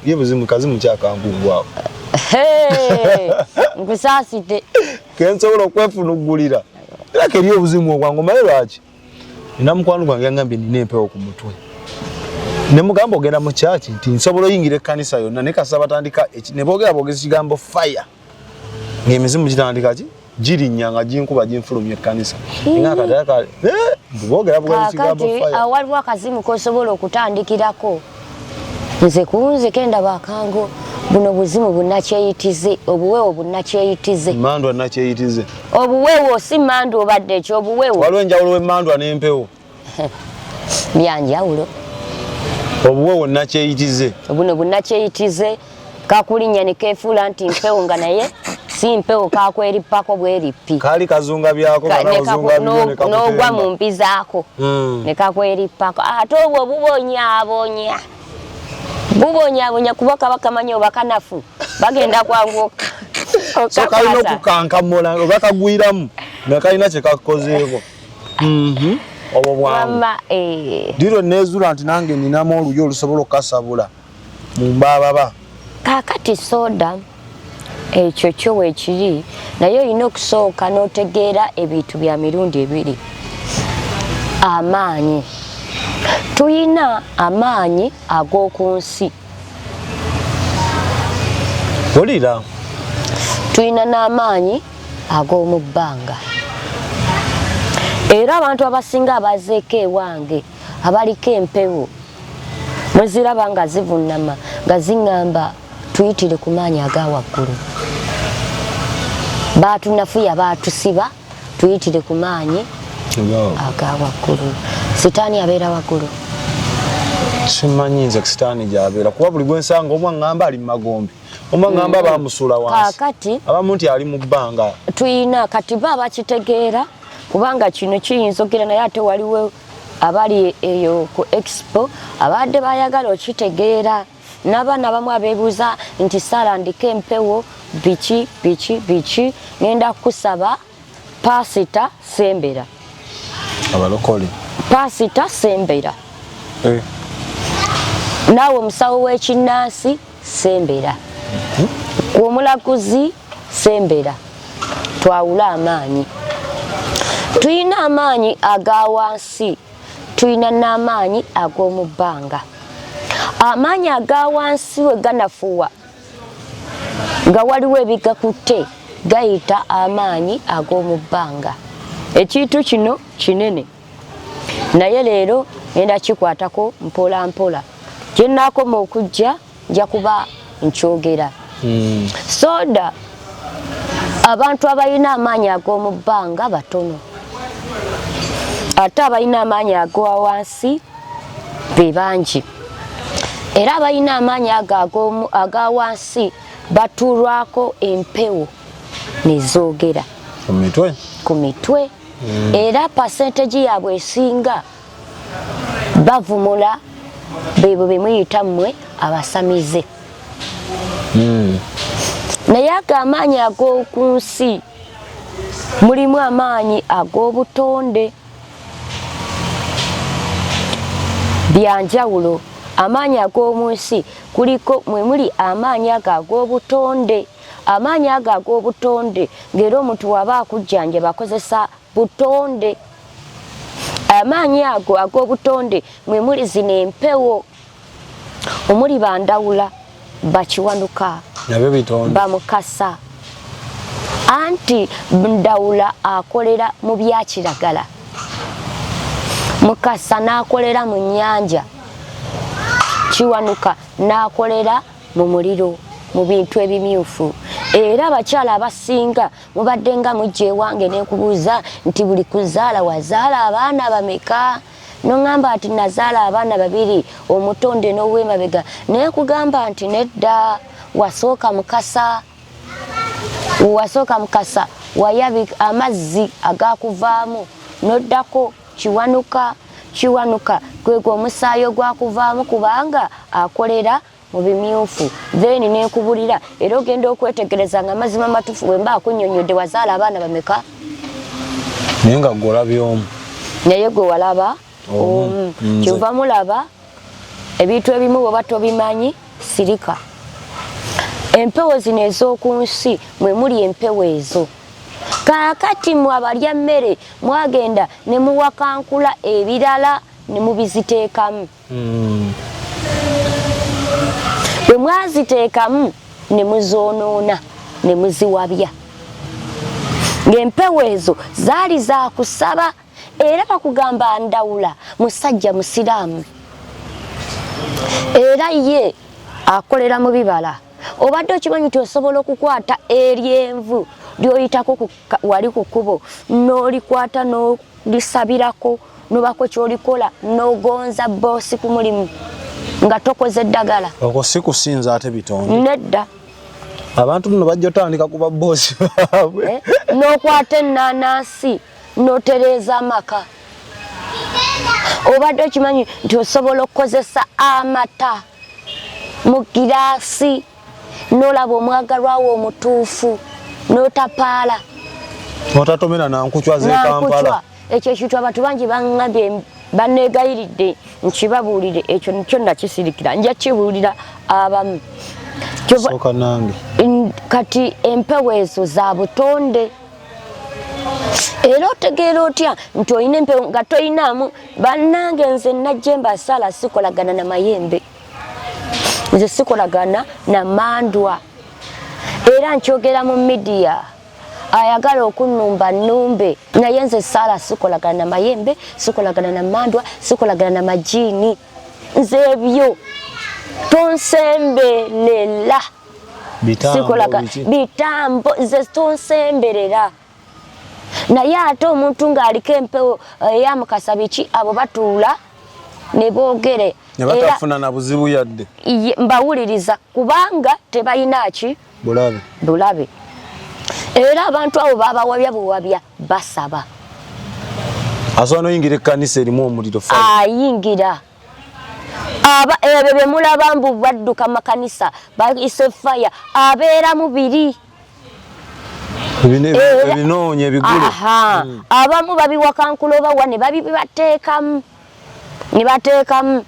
ye buzimu kazimu kyakangugwawo nkusaasite kensobola okwefunugulira era keri obuzimu obwange omaye lwaki nina mukwano gwange ngambye nina empewo ku mutwe ne mugamba ogenda mu church nti nsobola oyingira ekkanisa yonna ne kasa batandika ne boogera boogeza ekigambo fire ng'emizimu gitandika ki girinnya nga ginkuba ginfulumya ekkanisa nga kataka boogera boogeza ekigambo fire waliwo akazimu kosobola okutandikirako nze kunze kenda bakango buno buzimu bunnakyeyitize obuweewo bunnakyeyitize mandwa nakyeyitize obuweewo si mandwa obadde ekyo obuweewo waliwo enjawulo w'emmandwa n'empewo byanjawulo obuweewo nakyeyitize buno bunnakyeyitize kakulinnya ne keefuula nti mpewo nga naye si mpewo kakwerippako bwerippi kaali kazunga byako n'ogwa mu mpi zaako ne kakwerippako ate obwo bubonyaabonya kuba kaba kamanyi oba kanafu bagenda kwangu so kalina okukankamola oba kagwiramu nga kalina kye kakozeeko obwo bwangu diro nezuula nti nange ninamu oluyo olusobola okukasabula mu mbaababa kaakati soda ekyo kyo weekiri naye olina okusooka n'otegeera ebintu bya mirundi ebiri amaanyi tuyina amaanyi ag'oku nsi olira tuyina n'amaanyi ag'omu bbanga era abantu abasinga abazeeko ewange abaliko empewo mweziraba nga zivunnama nga ziŋŋamba tuyitire ku maanyi aga waggulu baatunafuya baatusiba tuyitire ku maanyi aga waggulu sitaani abeera waggulu simanyi nze sitaani gy'abeera kuba buli gwensanga omwa ŋŋamba ali mu magombe omwa ŋŋamba baamusula wansi kaakati abamu nti ali mu bbanga tuyina kati ba bakitegeera kubanga kino kiyinza okera naye ate waliwo abali eyo ku expo abadde bayagala okitegeera n'abaana bamu abeebuuza nti saalandika empewo biki ngenda kusaba Pasita Sembera abalokole Pasita Sembera naawe omusawo w'ekinnansi Sembera omulaguzi Sembera twawula amaanyi tuyina amaanyi aga wansi tuyina n'amaanyi ag'omu bbanga amaanyi aga wansi we ganafuwa nga waliwo ebigakutte gayita amaanyi ag'omu bbanga ekintu kino kinene naye leero ngenda kikwatako mpola mpola gye nnaakoma okujja nja kuba nkyogera soda abantu abalina amaanyi ag'omu bbanga batono ate abalina amaanyi ag'owa wansi be bangi era abalina amaanyi aga wansi batuulwako empewo nezoogera ku mitwe era pasenteji yaabwe esinga bavumula beebo bemuyita mmwe abasamize naye ago amaanyi ag'oku nsi mulimu amaanyi ag'obutonde byanjawulo amaanyi ag'omu nsi kuliko mwe muli amaanyi ago ag'obutonde amaanyi ago ag'obutonde ng'era omuntu waba akujjanjaba akozesa butonde amaanyi ago ag'obutonde mwe muli zino empewo omuli bandawula bakiwanuka bamukasa anti ndawula akolera mu byakiragala mukasa n'akolera mu nnyanja kiwanuka n'akolera mu muliro mu bintu ebimyufu era abakyala abasinga mubadde nga mujja ewange n'enkubuuza nti buli kuzaala wazaala abaana bameka noŋŋamba nti nazaala abaana 2 omutonde n'ow'emabega naye kugamba nti nedda wasooka mukasa wayabika amazzi agakuvaamu noddako kiwanuka gwegwo omusaayi ogwakuvaamu kubanga akolera mu bimyufu then nekubulira era ogenda okwetegereza nga mazima matufu bwe mba akunnyonnyodde wazaala abaana bameka naye nga gwe olabyomu naye gwe walaba kyova mulaba ebintu ebimu bwe batobimanyi sirika empewo zino ez'oku nsi mwe muli empewo ezo Kakati mwabalya mmere mwagenda ne muwakankula ebirala ne mubiziteekamu. Bwe mwaziteekamu ne muzoonoona ne muziwabya. Ng'empewo ezo zaali za kusaba era bakugamba ndawula musajja musiraamu. Era ye akolera mu bibala. Obadde okimanyi nti osobola okukwata eryenvu lyoyitako wali ku kkubo n'olikwata n'olisabirako n'obako ky'olikola n'ogonza boosi ku mulimu nga tokoze eddagala. Okwo si kusinza ate bitonde. Nedda. Abantu nno bajja otandika kuba boosi baabwe. N'okwata ennaanansi n'otereeza amaka. Obadde okimanyi nti osobola okukozesa amata mu giraasi n'olaba omwagalwawo omutuufu n'otapaala. Otatomera nankucwa z'e Kampala. Ekyo ekintu abantu bangi baŋŋambye banneegayiridde nkibabuulire ekyo nikyo nakisirikira nja kibuulira abamu. Soka nange. Kati empewo ezo za butonde. Era otegeera otya nti olina empewo nga toyinaamu. Bannange nze Najjemba Sarah sikolagana na mayembe. Nze sikolagana na mandwa. Era nkyogera mu midiya. Ayagala okunnumba nnumbe. Naye nze Sarah sikolagana na mayembe, sikolagana na mandwa, sikolagana na majiini. Nze ebyo tonsemberera. Bitambo nze tonsemberera. Naye ate omuntu ng'aliko empewo eyamukasa biki abo batuula ne boogere. Ne batafuna na buzibu yadde. Mbawuliriza kubanga tebalina ki? Bulabe. Era abantu abo babawabya buwabya basaba. Asobola n'oyingira ekkanisa erimu omuliro. Ayingira. Ebyo bye mulaba mbu badduka makanisa bayise faya abeera mubiri. Ebinoonye ebigule. Abamu babiwakankula obawa ne babibateekamu. Ne bateekamu.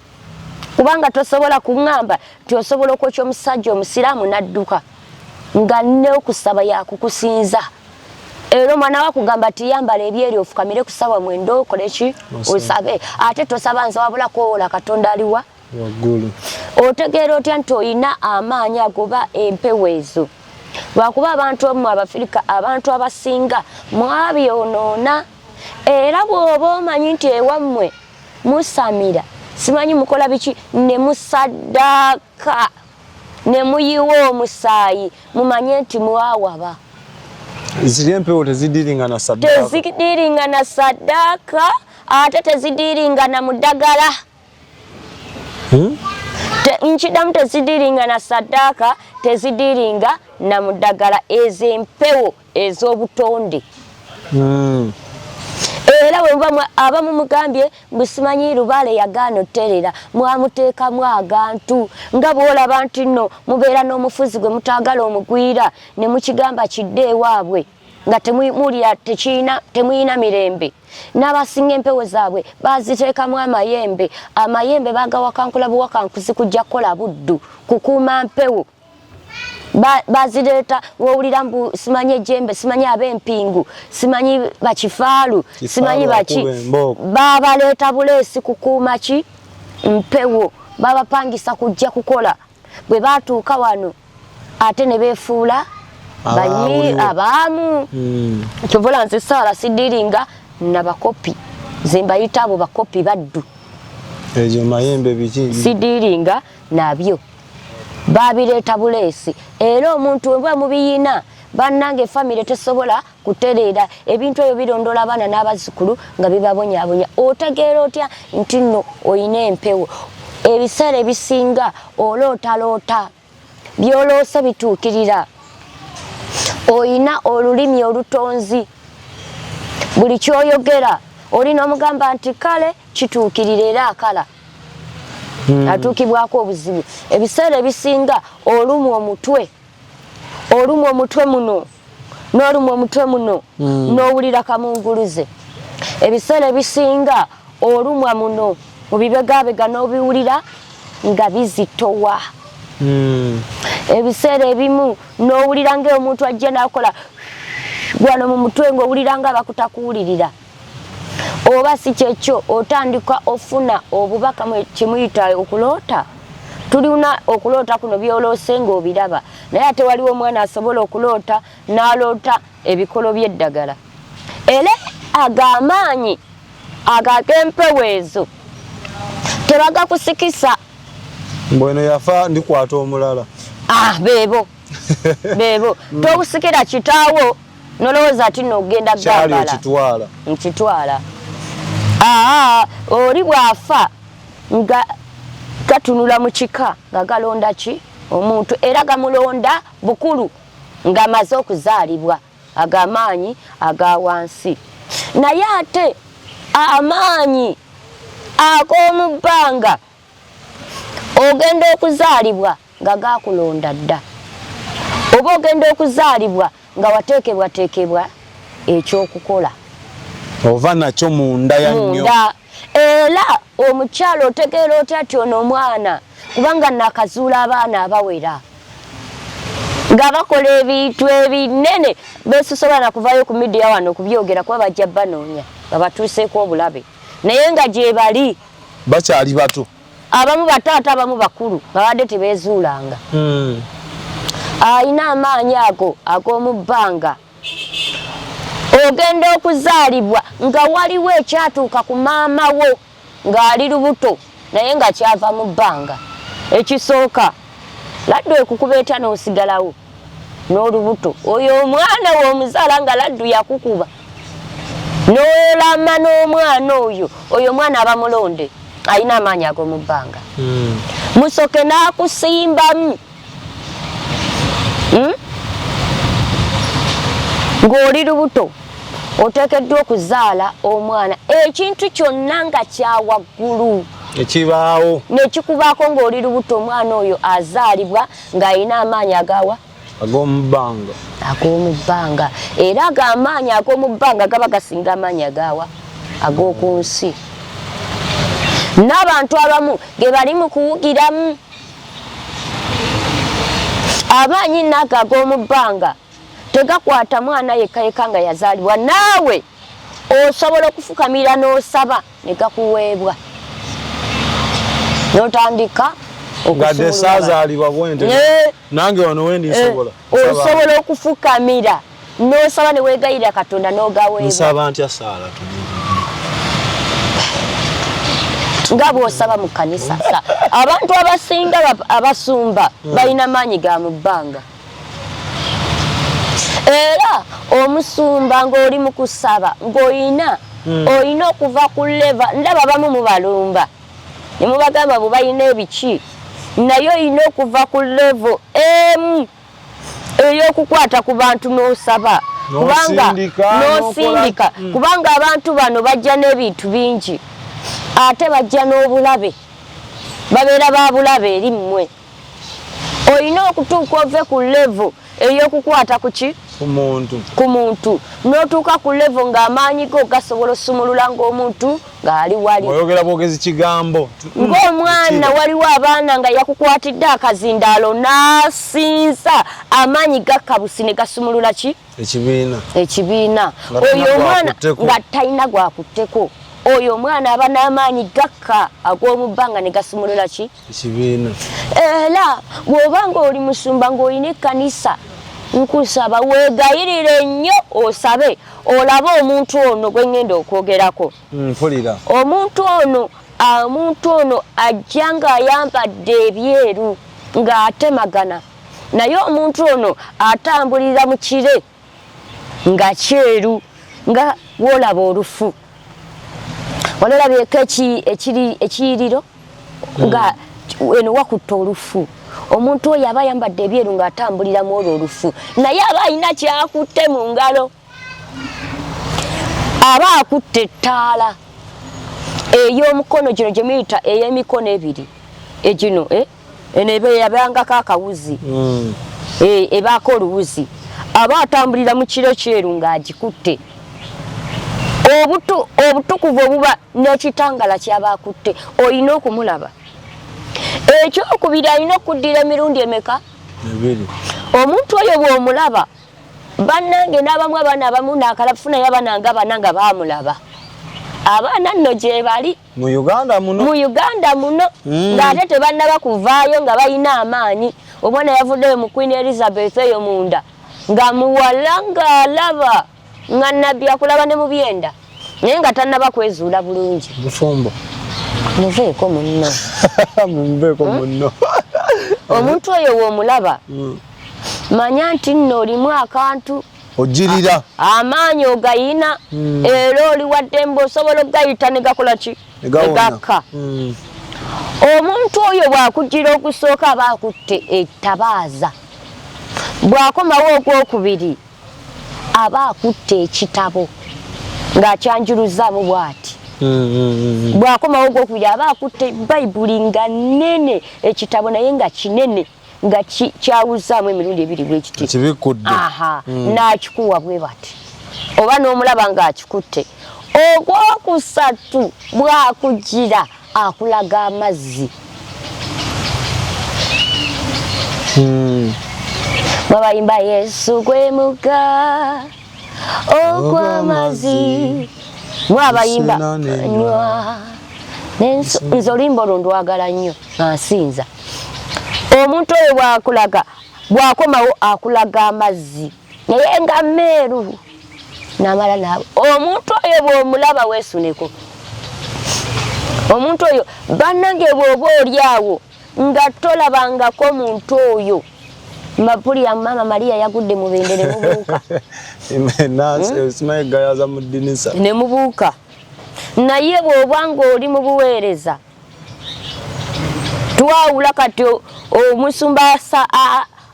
Kubanga tosobola kuŋŋamba nti osobola okwokya omusajja omusiraamu n'adduka nga n'okusaba yakukusinza. Era omwana wakugamba ti yambala ebyeru ofukamire kusaba mwendo okole ki osabe. Ate tosaba nze wabula kwowola Katonda aliwa waggulu. Otegeera otya nti olina amaanyi agoba empewo ezo. Lwakuba abantu omu Abafirika abantu abasinga mwabyonoona. Era bw'oba omanyi nti ewammwe musamira simanyi mukola biki ne musaddaaka ne muyiwa omusaayi mumanye nti mwawaba. Ziri empewo tezidiringa na saddaaka. Tezidiringa na saddaaka ate tezidiringa na muddagala. Nkidamu tezidiringa na saddaaka tezidiringa na muddagala ezo empewo ez'obutonde. Era bwe abamu mugambye busimanyi Lubaale yagaana oterera mwamuteekamu agantu nga bw'olaba nti nno mubeera n'omufuzi gwe mutaagala omugwira ne mukigamba kidde ewaabwe nga temuyina mirembe. N'abasinga empewo zaabwe baziteekamu amayembe. Amayembe bagawakankula buwakankuzi kujja kukola buddu kukuuma mpewo. Bazireeta wowulira mbu simanyi ejjembe simanyi ab'empingu simanyi bakifaalu simanyi baki babaleeta buleesi kukuuma ki mpewo babapangisa kujja kukola. Bwe batuuka wano ate ne beefuula abaamu. Kyovula nze Sarah sidiringa na bakopi ze mbayita abo bakopi baddu. Ejo mayembe biki sidiringa nabyo. Babireeta buleesi. Era omuntu bwe mubiyina bannange famire tesobola kutereera ebintu ebyo birondola abaana n'abazzukulu nga bibabonyaabonya. Otegeera otya nti nno oyina empewo. Ebiseera ebisinga olootaloota byoloose bituukirira. Oyina olulimi olutonzi. Buli kyoyogera olina omugamba nti kale kituukirira era akala. Atuukibwako obuzibu. Ebiseera ebisinga olumwa omutwe muno n'olumwa omutwe muno n'owulira kamunguluze. Ebiseera ebisinga olumwa muno mu bibegabega n'obiwulira nga bizitowa. Ebiseera ebimu n'owulira ng'omuntu ajja n'akola gwano mu mutwe ng'owuliranga bakutakuwulirira oba si kyekyo otandika ofuna obubaka kimuyita okuloota. Tulina okuloota kuno byoloose ng'obiraba naye ate waliwo omwana asobola okuloota n'aloota ebikolo by'eddagala era ag'amaanyi ag'empeweezo tebagakusikisa. Mbweno yafa ndikwata omulala. Beebo beebo tokusikira kitaawo nolowooza ati n'ogenda gambala nkitwala. Oli bw'afa nga gatunula mu kika nga galonda ki omuntu era gamulonda bukulu ng'amaze okuzaalibwa ag'amaanyi aga wansi. Naye ate amaanyi ag'omu bbanga ogenda okuzaalibwa nga gakulonda dda oba ogenda okuzaalibwa nga wateekebwateekebwa ekyokukola ova nakyo munda yannyo. Era omukyalo otegeera otya ati ono omwana kubanga nakazuula abaana abawera nga bakola ebintu ebinene besosobola nakuvayo ku midiya wano okubyogera kuba bajja banoonya nga batuuseeko obulabe naye nga gye bali bakyali bato, abamu bataata abamu bakulu babadde tebeezuulanga. Alina amaanyi ago ag'omu bbanga ogenda okuzaalibwa nga waliwo ekyatuuka ku maama wo ng'ali lubuto naye nga kyava mu bbanga. Ekisooka laddu ekukubeeta n'osigalawo n'olubuto oyo omwana w'omuzaala nga laddu yakukuba n'olama n'omwana oyo mwana aba mulonde alina amaanyi ag'omu bbanga. Musoke n'akusimbamu ng'oli lubuto oteekeddwa okuzaala omwana ekintu kyonna nga kyawaggulu ekibaawo nekikubaako ng'oli lubuto omwana oyo azaalibwa ng'alina amaanyi agawa ag'omu bbanga ag'omu bbanga era ag'amaanyi ag'omu bbanga gaba gasinga amaanyi agawa ag'oku nsi. N'abantu abamu ge bali mu kuwugiramu amaanyi nago ag'omu bbanga tegakwata mwana yekka nga yazaalibwa naawe osobola okufukamira n'osaba ne gakuweebwa n'otandika ngadde saazaalibwa bwente nange wano wendi nsobola osobola okufukamira n'osaba ne weegayirira Katonda n'ogaweebwa. Nsaba ntya Saala nga bw'osaba mu kkanisa. Abantu abasinga abasumba balina maanyi ga mu bbanga era omusumba ng'oli mu kusaba ng'olina okuva ku leva ndaba bamu mubalumba ne mubagamba bwe balina ebiki naye olina okuva ku levo emu ey'okukwata ku bantu n'osaba n'osindika kubanga abantu bano bajja n'ebintu bingi ate bajja n'obulabe babeera ba bulabe eri mmwe. Olina okutuuka ove ku levo ey'okukwata ku ki ku muntu n'otuuka ku levo ng'amaanyi go gasobola osumulula ng'omuntu ng'ali wali oyogera bwogezi kigambo ng'omwana waliwo abaana nga yakukwatidde akazindaalo n'asinza amaanyi gakabusi ne gasumulula ki ekibiina oyo omwana nga talina gwakutteko oyo omwana aba n'amaanyi gakka ag'omu bbanga ne gasumulula ki ekibiina. Era bw'oba ng'oli musumba ng'olina ekkanisa nkusaba weegayirire nnyo osabe olabe omuntu ono gwe ngenda okwogerako. Omuntu ono ajja ng'ayambadde ebyeru ng'atemagana naye omuntu ono atambulira mu kire nga kyeru nga w'olaba olufu olalabyeko ekiyiriro nga eno wakutta olufu. Omuntu oyo aba ayambadde ebyeru ng'atambulira mu olwo olufu naye aba alina kyakutte mu ngalo aba akutte ettaala ey'omukono gino gye muyita ey'emikono ebiri egino eno eba yabangako akawuzi ebaako oluwuzi aba atambulira mu kiro kyeru ng'agikutte. Obutukuvu obuba n'ekitangala kyaba akutte olina okumulaba. Ekyokubiri alina okuddira emirundi emeka? 2. Omuntu oyo bw'omulaba bannange n'abamu abaana abamu n'akalafuna y'abananga bananga baamulaba abaana nno gye bali mu Uganda muno ng'ate tebannaba kuvaayo nga balina amaanyi omwana yavuddeyo mu Queen Elizabeth eyo munda nga muwala ng'alaba nga nabbi akulaba ne mu byenda naye nga tannaba kwezuula bulungi bufumbo muveeko munno mumuveeko munno omuntu oyo w'omulaba manya nti nno olimu akantu ojirira amaanyi ogayina era oli waddembe osobola okugayita ne gakola ki negakka omuntu oyo bw'akujjira okusooka aba akutte ettabaaza bw'akomawo ogwokubiri aba akutte ekitabo ng'akyanjuluzaamu bw'ati bw'akomawo ogwokubiri aba akutte bayibuli nga nnene ekitabo naye nga kinene nga kyawuzaamu emirundi ebiri bwekiti kibikudde n'akikuwa bwe bati oba n'omulaba ng'akikutte ogwokusatu bw'akujjira akulaga amazzi babayimba Yesu gwe mugga ogw'amazzi mwabayimba nywa nze olimba olwo ndwagala nnyo ansinza omuntu oyo bw'akulaga bw'akomawo akulaga amazzi naye nga meeru n'amala naabo omuntu oyo bw'omulaba weesuneko omuntu oyo bannange bw'oba oli awo nga tolabangako muntu oyo mapuli ya mama Maria yagudde mu bendere mubuuka simayigayaza mu ddinisa ne mubuuka naye bw'oba ng'oli mu buweereza twawula kati omusumba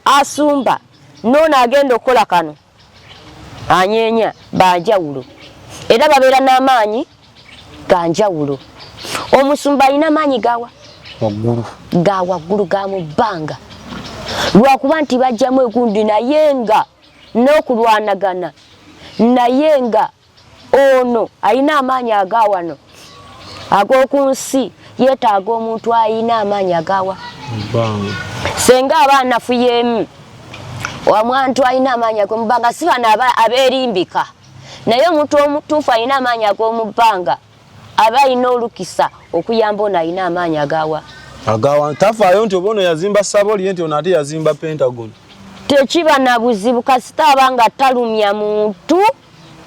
asumba noono agenda okukola kano anyeenya banjawulo era babeera n'amaanyi ganjawulo omusumba alina amaanyi ga waggulu ga mu bbanga lwakuba nti bajjamu egundi naye nga n'okulwanagana naye nga ono alina amaanyi agawano ag'oku nsi yeetaaga omuntu alina amaanyi agawa senga abaana fuyemu omwantu alina amaanyi ag'omubbanga si bano abeerimbika naye omuntu omutuufu alina amaanyi ag'omubbanga aba alina olukisa okuyamba ono alina amaanyi agawa tafaayo nti oba ono yazimba Saboli nti ono ate yazimba Pentagon tekiba na buzibu kasita aba nga talumya muntu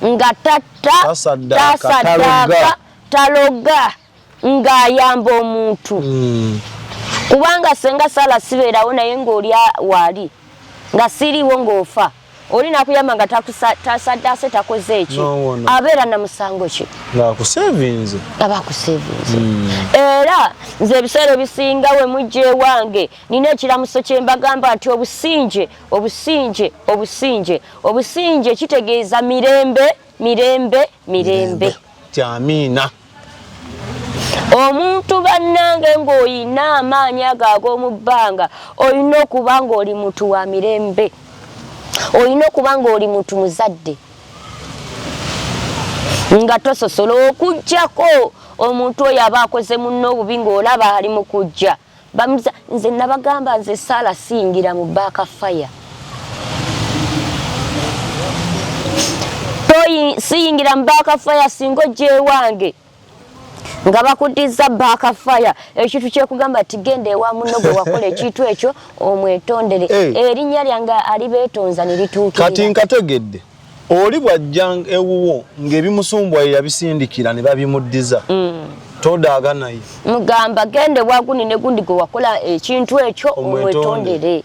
nga tasaddaaka taloga ng'ayamba omuntu kubanga senga sala sibeerawo naye ng'oli waali nga siriiwo ng'ofa oli nakuyamba nga tasaddaase takoze eki abeera na musango ki aba akusevinze era nze ebiseera ebisinga we mujja ewange nina ekiramuso kye mbagamba nti obusinje kitegeeza mirembe kyamiina omuntu bannange ng'olina amaanyi ag'omu bbanga olina okuba ng'oli muntu wa mirembe olina okuba ng'oli muntu muzadde nga tososola okujjako omuntu oyo aba akoze munno obubi ng'olaba ali mu kujja nze nabagamba nze Saala siyingira mu baakafaya siyingira mu baakafaya singa ojja ewange nga bakuddiza baakafaya ekintu kyekugamba ti genda ewa munno gwe wakola ekintu ekyo omwetondere erinnya lyange alibeetonza ne lituukirira kati nkategedde oli bw'ajja ewuwo ng'ebimusumbwa yabisindikira ne babimuddiza todaaga naye mugamba genda ewa gundi ne gundi gwe wakola ekintu ekyo omwetondere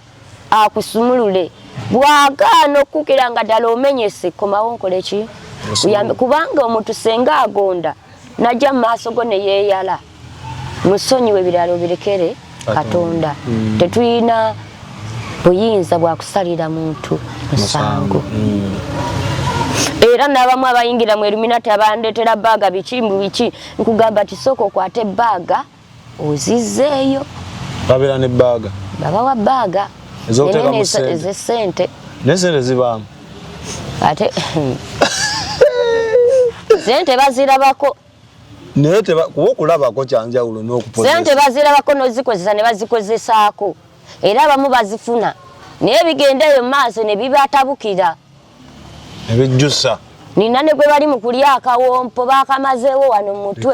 akusumulule bwagaana okukira nga ddala omenyese komawo nkole ki kubanga omuntu senga agonda najja mu maaso go ne yeeyala musonyiwe ebirala birekere Katonda tetulina buyinza bwa kusalira muntu musango era n'abamu abayingira mu Illuminati abandeetera bbaaga biki nkugamba ti sooka okwate ebbaaga ozizzeeyo babeera ne bbaaga babawa bbaaga ez'essente n'essente zibaamu ate sente bazirabako naye kuba okulabako kyanjawulo n'okupozesa sente bazirabako n'ozikozesa ne bazikozesaako era abamu bazifuna naye bigendeyo mu maaso ne bibatabukira ebijjusa nina ne gwe bali mu kulya akawompo bakamazeewo wano mutwe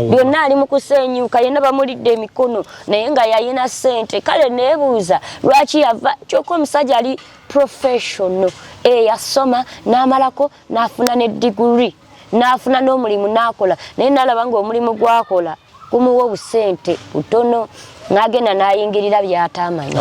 byonna ali mu kusenyuka yenna bamulidde emikono naye nga yayina ssente kale neebuuza lwaki yava kyokka omusajja ali professional yasoma n'amalako n'afuna ne diguri n'afuna n'omulimu n'akola naye nalaba ng'omulimu gwakola gumuwa obusente butono n'agenda n'ayingirira by'atamanyi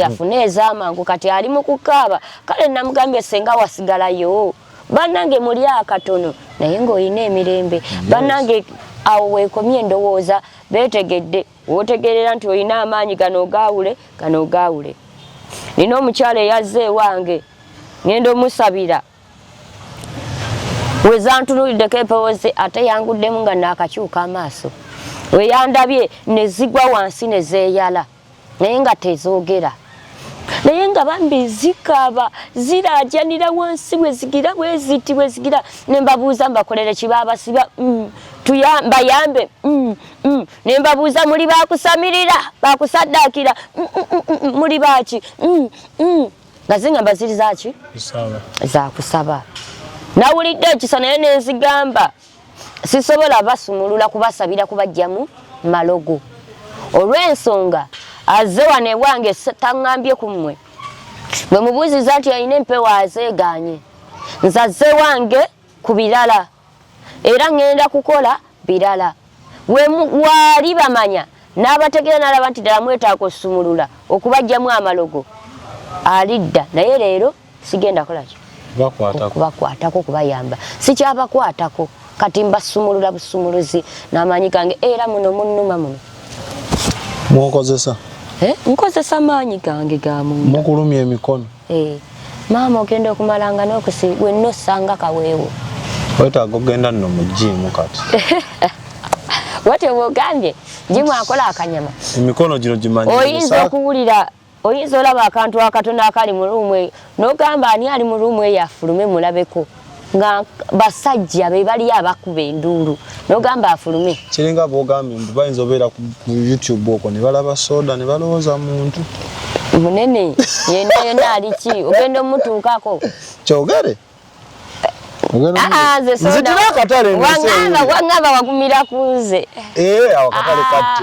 afune ez'amangu kati ali mu kukaaba kale namugambye senga wasigalayo bannange muli akatono naye ng'olina emirembe bannange awo weekomye endowooza beetegedde wootegerera nti olina amaanyi gano ogaawule nina omukyala eyazze ewange ngenda omusabira wezantunuliddeko empewooze ate yanguddemu nga naakakyuka amaaso weyandabye ne zigwa wansi ne zeeyala naye nga tezoogera naye nga bambi zikaaba ziraajanira wansi wezigira bwezigira ne mbabuuza mbakolere kibaabasiba bayambe ne mbabuuza muli bakusamirira bakusaddaakira muli baaki nga zingamba ziri zaaki zakusaba nawulidde ekisa naye nenzigamba sisobola basumulula kubasabira kubajjamu malogo olw'ensonga azze wano ewange taŋŋambye ku mmwe bwe mubuuziza nti alina empewo azeeganye nzazze wange ku birala era ŋŋenda kukola birala waali bamanya n'abategera n'alaba nti ddala mwetaaga osumulula okubajjamu amalogo alidda naye leero sigenda kolaki okubakwatako kubayamba sikyabakwatako kati mbasumulula busumuluzi n'amaanyi gange era muno munnuma muno mwokozesa nkozesa maanyi gange ga munda mukulumya emikono maama ogenda okumalanga n'okusi wenna osanga kaweewo wetaaga ogenda nno mu jimu kati watyo bwogambye jimu akola akanyama emikono gino gimanyi oyinza okuwulira oyinza olaba akantu akatono akali mu luumu eyo n'ogamba ani ali mu luumu eyo afulume mulabeko nga basajja be bali abakuba enduulu n'ogamba afulume kiringa bwogambye mbu bayinza obeera ku YouTube okwo ne balaba soda ne balowooza muntu munene yenna ali ki ogenda omutuukako kyogere nze soda wangamba wagumira ku nze akatale katti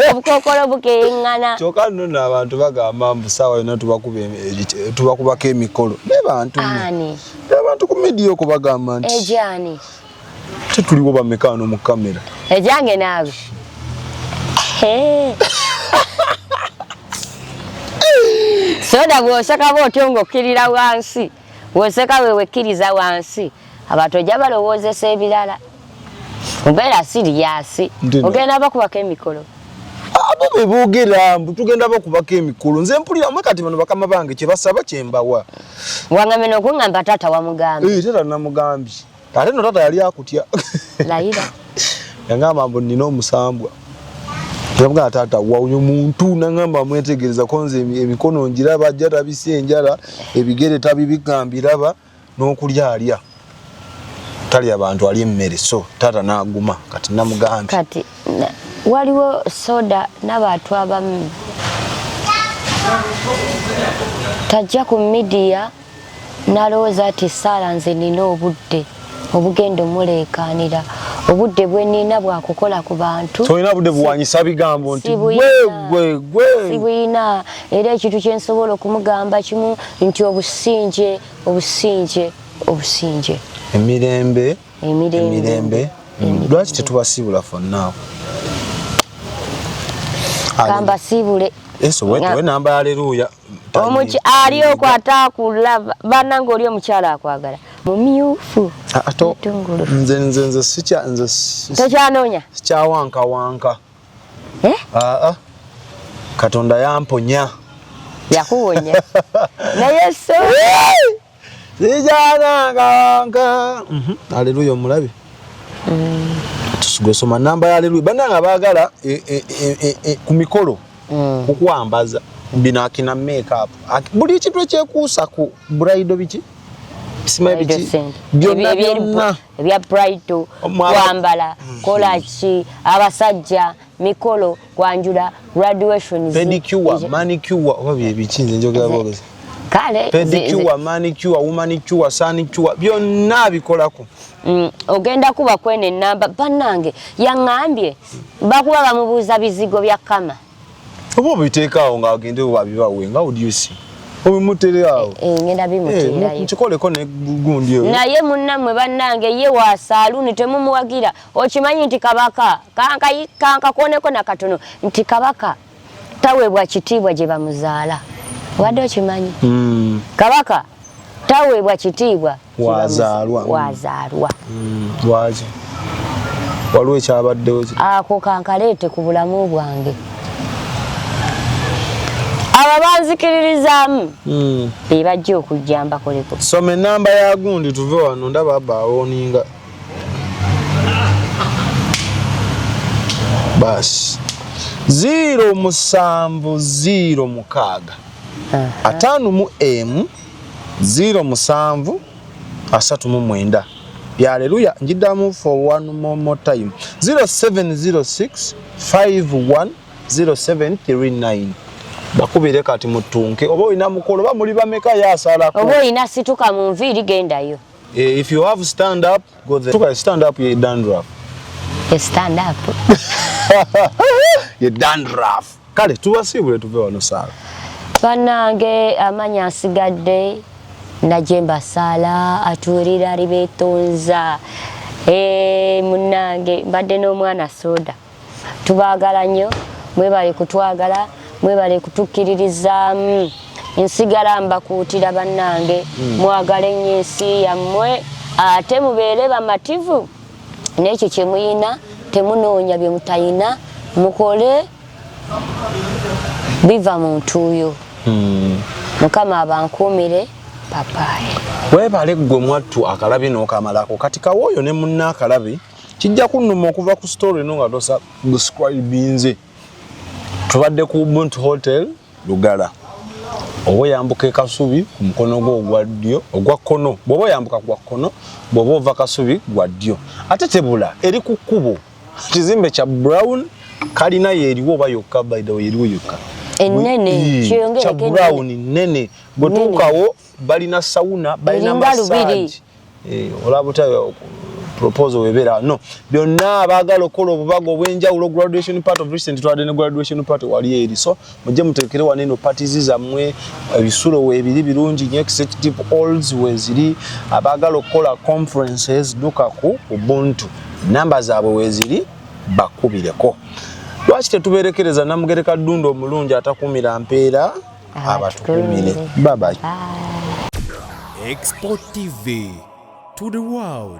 obukokolo bukeŋŋana kyokka nno abantu bagamba mbu saawa yonna tubakubako emikolo nebantu abantu ku midiya okwo bagamba nti ejani tetuliwo bamekaano mu kamera ejange naawe soda bw'oseka bw'otyo ng'okkirira wansi woseka wewekkiriza wansi abantu ojja balowoozesa ebirala mbeera siriyasi ogenda bakubako emikolo abo be boogera mbu tugenda bakubako emikolo nze mpulira mwe kati bano bakama bange kye basaba kye mbawa wangamene okuŋŋamba taata wamugambye taata namugambye ate no taata yali akutya layira yangamba mbu nina omusambwa Yabga tata wawunyo muntu nangamba mwetegereza konze emikono njiraba jata bisenjala ebigere tabibikambiraba n'okulya alya tali abantu ali mmere so tata naguma kati namugambi kati waliwo soda n'abantu abamu tajja ku media nalowooza ati Sara nze nina obudde obugendo mulekanira obudde bwe nina bwakukola ku bantu toyina budde buwanyisa bigambo nti gwe sibuyina era ekintu kyensobola okumugamba kimu nti obusinje emirembe lwaki tetubasiibula fonna kamba siibule we namba ya Haleluya omuki ali okwata kulava bananga oli omukyala akwagala mumyufu ato nze tokyanoonya sikyawankawanka Katonda yamponya yakuwonya naye so sijanankawanka Haleluya omulabi tusoma namba ya Haleluya bananga baagala ku mikolo kukwambaza bino akina makeup buli kitu ekyekuusa ku bride biki ebya bride kwambala kolaki abasajja mikolo kwanjula graduation pedicure manicure oba bye biki nze njogera bogezi kale pedicure, manicure, womanicure, sanicure byonna bikolako. Ogenda kuba kwene namba bannange yaŋŋambye bakuba bamubuuza bizigo bya kama oba obiteekaawo ng'agende wabibawe nga odiusi obimutereawo ngenda bimuteerayo kikoleko ne gundi eyo naye munnammwe bannange ye wa saaluni temumuwagira okimanyi nti kabaka kankakoneko nakatono nti kabaka taweebwa kitiibwa gye bamuzaala wadde okimanyi kabaka taweebwa kitiibwa wazaalwa lwaki waliwo ekyabaddewo ako kankaleete ku bulamu bwange abo banzikiririzaamu be bajja okujja mbakoleko. Soma enamba ya gundi tuve wano ndaba abaawoninga basi 070 5 07 39 Hallelujah. Njidamu for one more time. 0706 51 0739. Bakubire kati mutunke. Obo ina mukolo ba muli bameka yasala ko. Obo ina situka mu nviri gendayo. If you have stand up, go there. Tuka stand up ye dandruff. Stand up. Ye dandruff. Kale tubasibule tuve wano sala. Banange amanya asigadde najemba sala atulira libetonza munange mbadde n'omwana soda tubaagala nnyo mwebale kutwagala mwebale kutukkiririzaamu nsigala mbakuutira bannange mwagale nnyo ensi yammwe ate mubeere bamativu n'ekyo kye muyina temunoonya bye mutayina mukole biva mu ntuuyo mukama abankuumire papaye webale gwe mwattu akalabi n'okamalako kati kawooyo ne munna akalabi kijja kunnuma okuva ku story no nga tosa describinze tubadde ku Ubuntu Hotel Lugala oba yambuka Kasubi ku mukono gwo ogwa ddyo ogwa kkono bw'oba oyambuka gwa kkono bw'oba ova Kasubi gwa ddyo ate tebula eri ku kkubo kizimbe kya brown kalina yeeriwo oba yokka by the way yeeriwo yokka enene kyongereke brown nene bwetuukawo balina sauna balina massage olabota proposal webera no byonna abaagala okola obubaga obwenjawulo graduation part of recent twadde ne graduation part wali eri so mujje muteekere waneno parties zammwe ebisulo webiri birungi nnyo executive halls weziri abaagala okola conferences duka ku Ubuntu namba zaabwe weziri bakubireko lwaki tetuberekereza Namugereka Ddundo omulungi atakumira mpeera abatukumire bye bye. Export TV to the world.